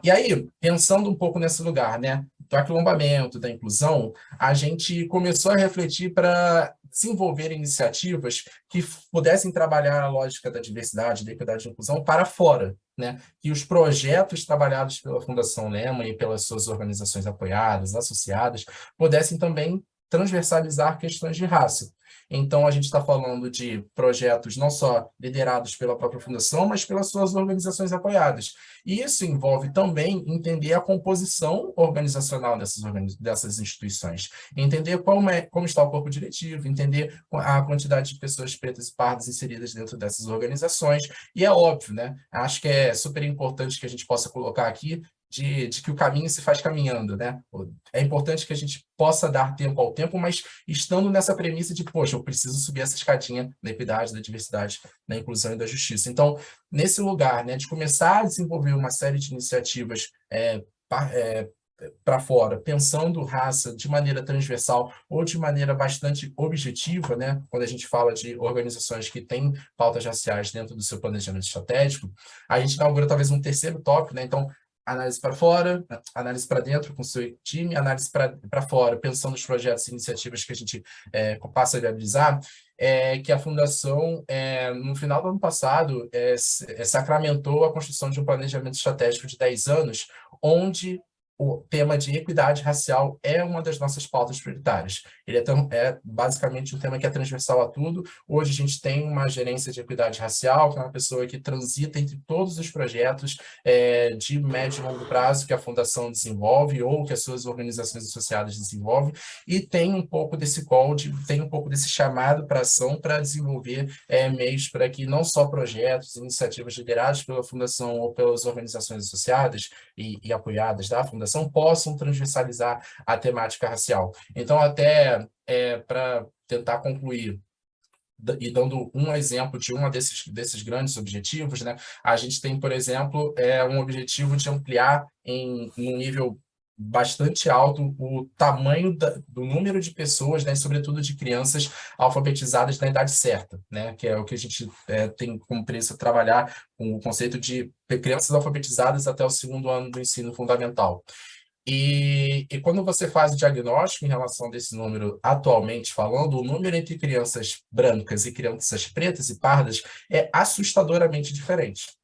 E aí, pensando um pouco nesse lugar, né, do aquilombamento, da inclusão, a gente começou a refletir para desenvolver iniciativas que pudessem trabalhar a lógica da diversidade, da equidade e inclusão para fora, né? Que os projetos trabalhados pela Fundação Lema e pelas suas organizações apoiadas, associadas, pudessem também transversalizar questões de raça. Então, a gente está falando de projetos não só liderados pela própria Fundação, mas pelas suas organizações apoiadas. E isso envolve também entender a composição organizacional dessas instituições, entender como está o corpo diretivo, entender a quantidade de pessoas pretas e pardas inseridas dentro dessas organizações. E é óbvio, né? Acho que é super importante que a gente possa colocar aqui de que o caminho se faz caminhando, né? É importante que a gente possa dar tempo ao tempo, mas estando nessa premissa de, poxa, eu preciso subir essa escadinha da equidade, da diversidade, da inclusão e da justiça. Então, nesse lugar, né, de começar a desenvolver uma série de iniciativas para fora, pensando raça de maneira transversal ou de maneira bastante objetiva, né? Quando a gente fala de organizações que têm pautas raciais dentro do seu planejamento estratégico, a gente inaugura talvez um terceiro tópico, né? Então, análise para fora, análise para dentro com o seu time, análise para fora, pensando nos projetos e iniciativas que a gente passa a viabilizar, que a Fundação, no final do ano passado, sacramentou a construção de um planejamento estratégico de 10 anos, onde o tema de equidade racial é uma das nossas pautas prioritárias. Ele é basicamente um tema que é transversal a tudo. Hoje a gente tem uma gerência de equidade racial, que é uma pessoa que transita entre todos os projetos de médio e longo prazo que a Fundação desenvolve ou que as suas organizações associadas desenvolvem, e tem um pouco desse tem um pouco desse chamado para ação para desenvolver meios para que não só projetos, iniciativas liderados pela Fundação ou pelas organizações associadas e apoiadas da Fundação possam transversalizar a temática racial. Então, até para tentar concluir, e dando um exemplo de um desses grandes objetivos, né, a gente tem, por exemplo, um objetivo de ampliar num nível bastante alto o tamanho do número de pessoas, né, sobretudo de crianças alfabetizadas na idade certa, né, que é o que a gente tem como premissa trabalhar com o conceito de crianças alfabetizadas até o 2º ano do ensino fundamental. E quando você faz o diagnóstico em relação desse número, atualmente falando, o número entre crianças brancas e crianças pretas e pardas é assustadoramente diferente.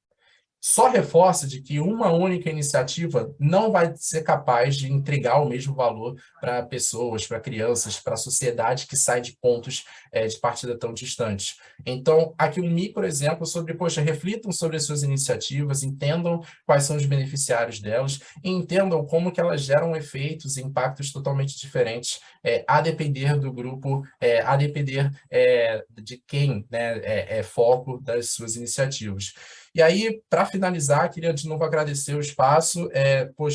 Só reforça de que uma única iniciativa não vai ser capaz de entregar o mesmo valor para pessoas, para crianças, para a sociedade que sai de pontos de partida tão distantes. Então, aqui um micro exemplo sobre, poxa, reflitam sobre as suas iniciativas, entendam quais são os beneficiários delas e entendam como que elas geram efeitos e impactos totalmente diferentes, a depender do grupo, a depender de quem, né, é foco das suas iniciativas. E aí, para finalizar, queria de novo agradecer o espaço,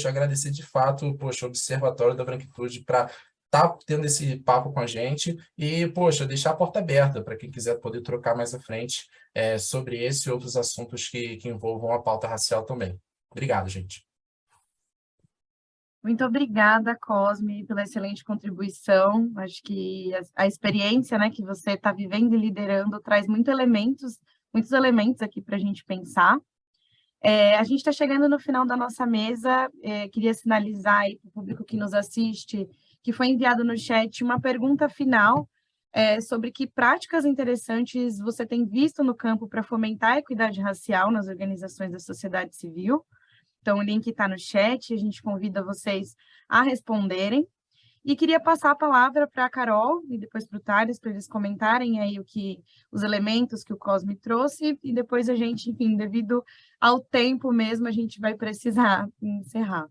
agradecer de fato, o Observatório da Branquitude para estar tendo esse papo com a gente e, deixar a porta aberta para quem quiser poder trocar mais à frente sobre esse e outros assuntos que envolvam a pauta racial também. Obrigado, gente. Muito obrigada, Cosme, pela excelente contribuição. Acho que a experiência, né, que você está vivendo e liderando traz muitos elementos aqui para a gente pensar. A gente está chegando no final da nossa mesa, queria sinalizar aí para o público que nos assiste, que foi enviado no chat uma pergunta final sobre que práticas interessantes você tem visto no campo para fomentar a equidade racial nas organizações da sociedade civil. Então, o link está no chat, a gente convida vocês a responderem. E queria passar a palavra para a Carol e depois para o Thales, para eles comentarem aí os elementos que o Cosme trouxe, e depois a gente, enfim, devido ao tempo mesmo, a gente vai precisar encerrar.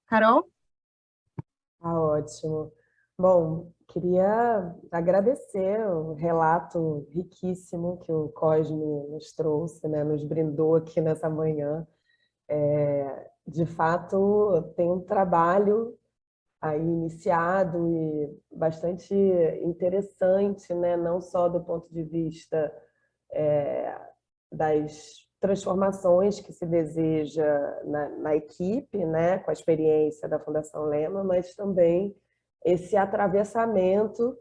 Carol? Ótimo. Bom, queria agradecer o relato riquíssimo que o Cosme nos trouxe, né, nos brindou aqui nessa manhã. De fato, tem um trabalho aí iniciado e bastante interessante, né? Não só do ponto de vista das transformações que se deseja na equipe, né? Com a experiência da Fundação Lema, mas também esse atravessamento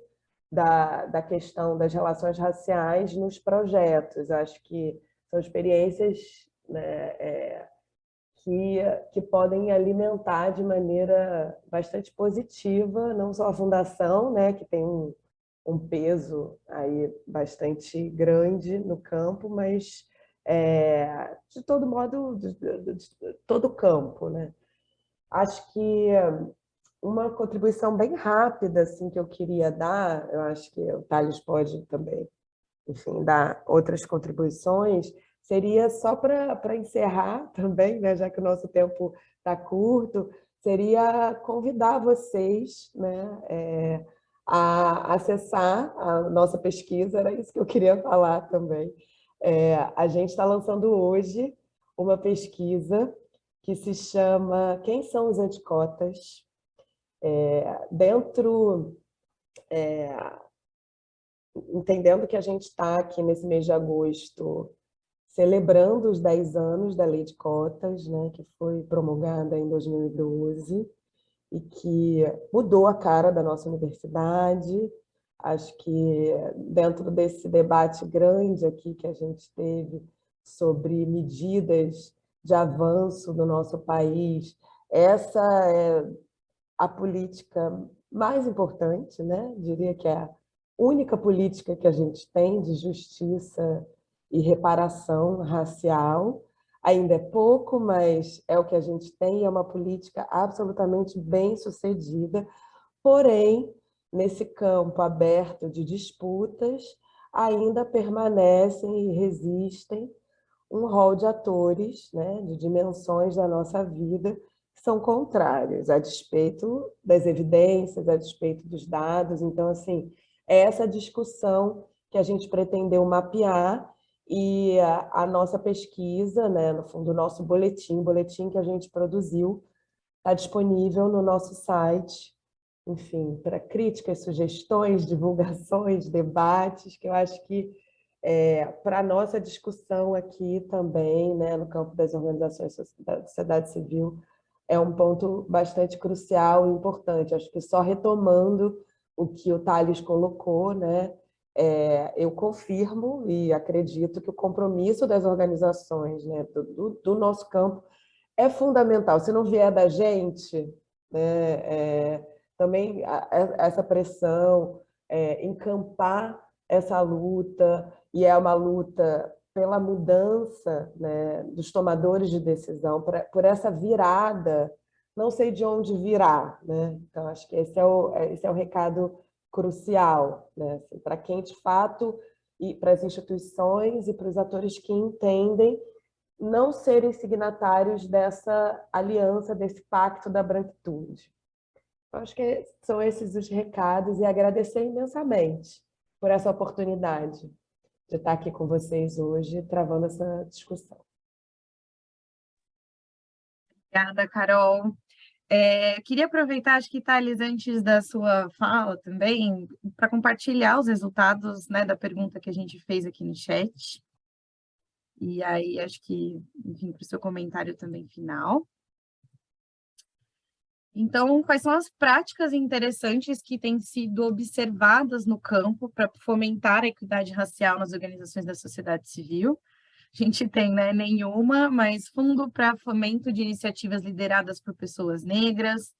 da questão das relações raciais nos projetos. Acho que são experiências, né, que podem alimentar de maneira bastante positiva, não só a Fundação, né, que tem um peso aí bastante grande no campo, mas de todo modo, de todo o campo, né? Acho que uma contribuição bem rápida assim, que eu queria dar, eu acho que o Thales pode também, enfim, dar outras contribuições, seria só para encerrar também, né, já que o nosso tempo está curto, seria convidar vocês, né, a acessar a nossa pesquisa, era isso que eu queria falar também. A gente está lançando hoje uma pesquisa que se chama Quem são os anticotas? Entendendo que a gente está aqui nesse mês de agosto celebrando os 10 anos da Lei de Cotas, né, que foi promulgada em 2012, e que mudou a cara da nossa universidade. Acho que dentro desse debate grande aqui que a gente teve sobre medidas de avanço do nosso país, essa é a política mais importante, né? Diria que é a única política que a gente tem de justiça e reparação racial. Ainda é pouco, mas é o que a gente tem, é uma política absolutamente bem-sucedida, porém, nesse campo aberto de disputas, ainda permanecem e resistem um rol de atores, né, de dimensões da nossa vida que são contrários, a despeito das evidências, a despeito dos dados. Então, assim, é essa discussão que a gente pretendeu mapear, e a nossa pesquisa, né, no fundo, o nosso boletim que a gente produziu, está disponível no nosso site, enfim, para críticas, sugestões, divulgações, debates, que eu acho que para a nossa discussão aqui também, né, no campo das organizações da sociedade civil, é um ponto bastante crucial e importante. Acho que só retomando o que o Thales colocou, né, eu confirmo e acredito que o compromisso das organizações, né, do nosso campo é fundamental. Se não vier da gente, né, também essa pressão, encampar essa luta, e é uma luta pela mudança, né, dos tomadores de decisão, por essa virada, não sei de onde virá, né? Então, acho que esse é o recado crucial, né? Assim, para quem, de fato, e para as instituições e para os atores que entendem não serem signatários dessa aliança, desse pacto da branquitude. Eu acho que são esses os recados, e agradecer imensamente por essa oportunidade de estar aqui com vocês hoje, travando essa discussão. Obrigada, Carol. Queria aproveitar, acho que, Thales, antes da sua fala também, para compartilhar os resultados, né, da pergunta que a gente fez aqui no chat. E aí, acho que, enfim, para o seu comentário também final. Então, quais são as práticas interessantes que têm sido observadas no campo para fomentar a equidade racial nas organizações da sociedade civil? A gente tem, né, nenhuma, mas fundo para fomento de iniciativas lideradas por pessoas negras,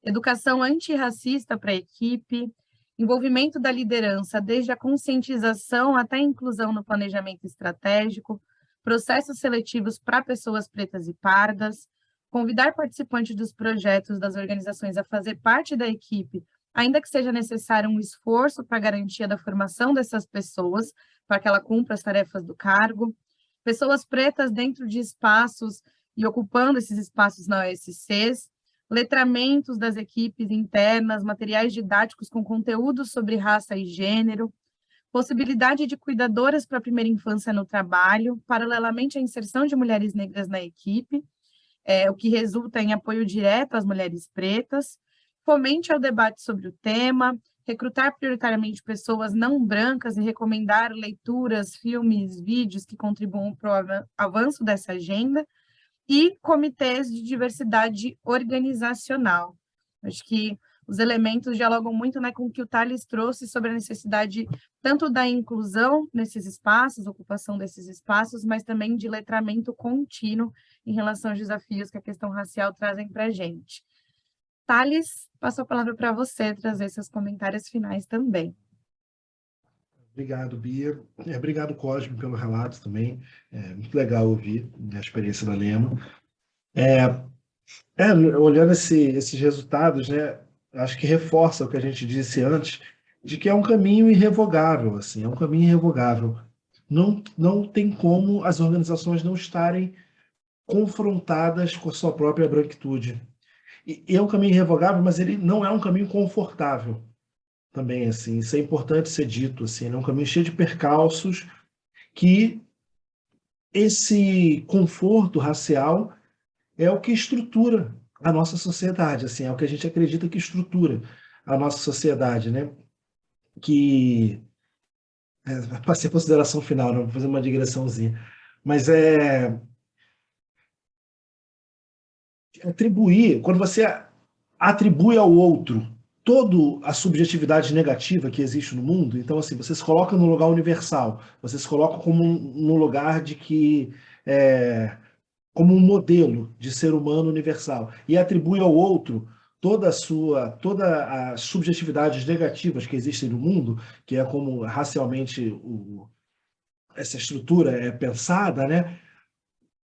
educação antirracista para a equipe, envolvimento da liderança desde a conscientização até a inclusão no planejamento estratégico, processos seletivos para pessoas pretas e pardas, convidar participantes dos projetos das organizações a fazer parte da equipe, ainda que seja necessário um esforço para a garantia da formação dessas pessoas, para que ela cumpra as tarefas do cargo, pessoas pretas dentro de espaços e ocupando esses espaços na OSCs, letramentos das equipes internas, materiais didáticos com conteúdos sobre raça e gênero, possibilidade de cuidadoras para a primeira infância no trabalho, paralelamente à inserção de mulheres negras na equipe, o que resulta em apoio direto às mulheres pretas, fomente o debate sobre o tema, recrutar prioritariamente pessoas não brancas e recomendar leituras, filmes, vídeos que contribuam para o avanço dessa agenda, e comitês de diversidade organizacional. Acho que os elementos dialogam muito, né, com o que o Thales trouxe sobre a necessidade tanto da inclusão nesses espaços, ocupação desses espaços, mas também de letramento contínuo em relação aos desafios que a questão racial trazem para a gente. Thales, passo a palavra para você trazer seus comentários finais também. Obrigado, Bia. Obrigado, Cosme, pelo relato também. É muito legal ouvir a experiência da Lema. Olhando esses resultados, né, acho que reforça o que a gente disse antes, de que é um caminho irrevogável, assim, é um caminho irrevogável. Não tem como as organizações não estarem confrontadas com a sua própria branquitude. E é um caminho irrevogável, mas ele não é um caminho confortável também, assim. Isso é importante ser dito, assim. É um caminho cheio de percalços que esse conforto racial é o que estrutura a nossa sociedade, assim, é o que a gente acredita que estrutura a nossa sociedade, né? Que passei a consideração final, não vou fazer uma digressãozinha, mas atribuir, quando você atribui ao outro toda a subjetividade negativa que existe no mundo. Então, assim, você se coloca no lugar universal, você se coloca como no lugar de que como um modelo de ser humano universal, e atribui ao outro todas as subjetividades negativas que existem no mundo, que é como racialmente essa estrutura é pensada, né?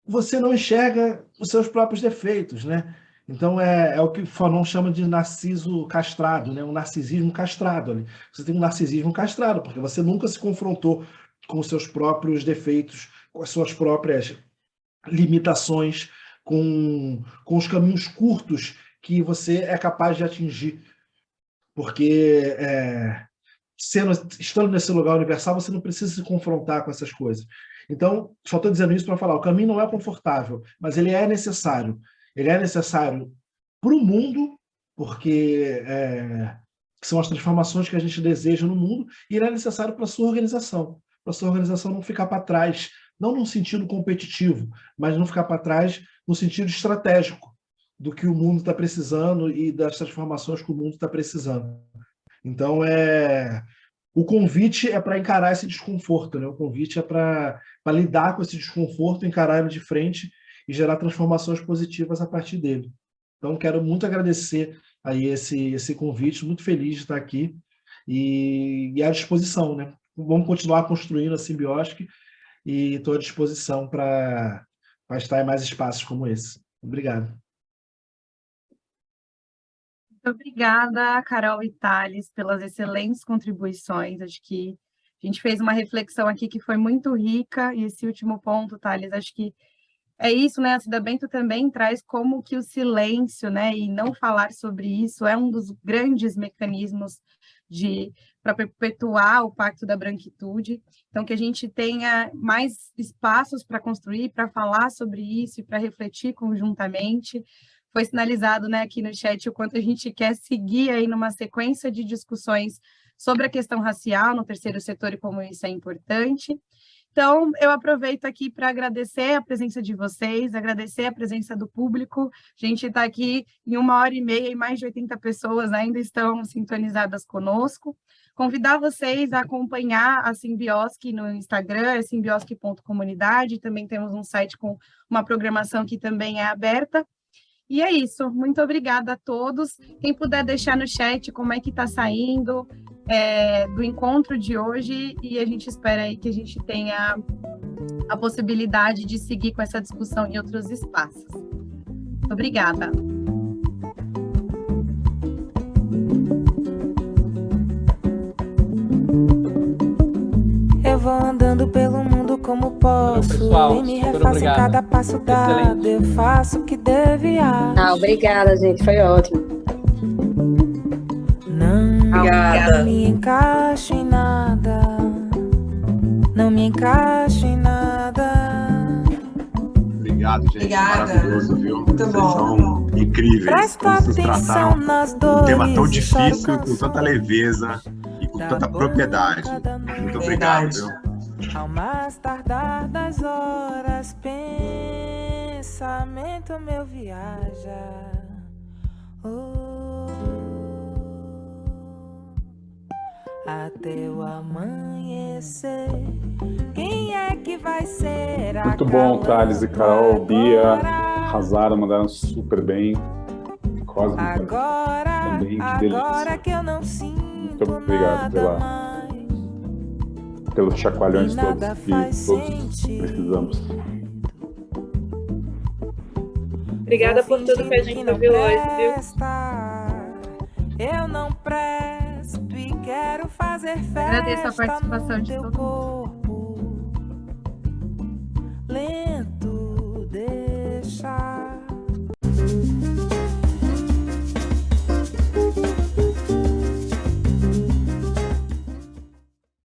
Você não enxerga os seus próprios defeitos, né? Então é o que Fanon chama de narciso castrado, né? Um narcisismo castrado ali. Você tem um narcisismo castrado, porque você nunca se confrontou com os seus próprios defeitos, com as suas próprias limitações, com os caminhos curtos que você é capaz de atingir. Porque estando nesse lugar universal, você não precisa se confrontar com essas coisas. Então, só estou dizendo isso para falar, o caminho não é confortável, mas ele é necessário. Ele é necessário para o mundo, porque são as transformações que a gente deseja no mundo, e ele é necessário para a sua organização não ficar para trás, não no sentido competitivo, mas não ficar para trás no sentido estratégico do que o mundo está precisando e das transformações que o mundo está precisando. Então, o convite é para encarar esse desconforto, né? O convite é para lidar com esse desconforto, encarar ele de frente e gerar transformações positivas a partir dele. Então, quero muito agradecer aí esse convite, muito feliz de estar aqui e à disposição, né? Vamos continuar construindo a Simbiosc e estou à disposição para estar em mais espaços como esse. Obrigado. Muito obrigada, Carol e Thales, pelas excelentes contribuições. Acho que a gente fez uma reflexão aqui que foi muito rica, e esse último ponto, Thales, acho que é isso, né? A Cida Bento também traz como que o silêncio, né, e não falar sobre isso é um dos grandes mecanismos para perpetuar o Pacto da Branquitude. Então, que a gente tenha mais espaços para construir, para falar sobre isso e para refletir conjuntamente. Foi sinalizado, né, aqui no chat o quanto a gente quer seguir aí numa sequência de discussões sobre a questão racial no terceiro setor e como isso é importante. Então, eu aproveito aqui para agradecer a presença de vocês, agradecer a presença do público. A gente está aqui em 1h30 e mais de 80 pessoas ainda estão sintonizadas conosco. Convidar vocês a acompanhar a Simbiosc no Instagram, é simbiosc.comunidade. Também temos um site com uma programação que também é aberta. E é isso, muito obrigada a todos. Quem puder deixar no chat como é que está saindo do encontro de hoje, e a gente espera aí que a gente tenha a possibilidade de seguir com essa discussão em outros espaços. Obrigada. Eu vou andando pelo mundo como posso. Pessoal, e me refaço em cada passo dado. Eu faço o que devia. Obrigada, gente. Foi ótimo. Não me encaixo em nada. Não me encaixo em nada. Obrigado, gente. Obrigada. Maravilhoso, viu? Muito Vocês bom. são incríveis. Presta Vocês atenção trataram nas um dores. tema tão e difícil choro com tanta canções leveza e com da tanta propriedade. boca da Muito noite. obrigado, viu? Ao mais tardar das horas, pensamento meu viaja. Até o amanhecer. Quem é que vai ser? Muito bom, Thales e Carol, Bia, arrasaram, mandaram super bem. Cosme também, que delícia. Que eu não sinto muito obrigado pelos chacoalhões todos que todos precisamos. Obrigada por tudo que a gente ouviu hoje, viu? Eu não presto e quero fazer festa. Agradeço a participação de todo mundo.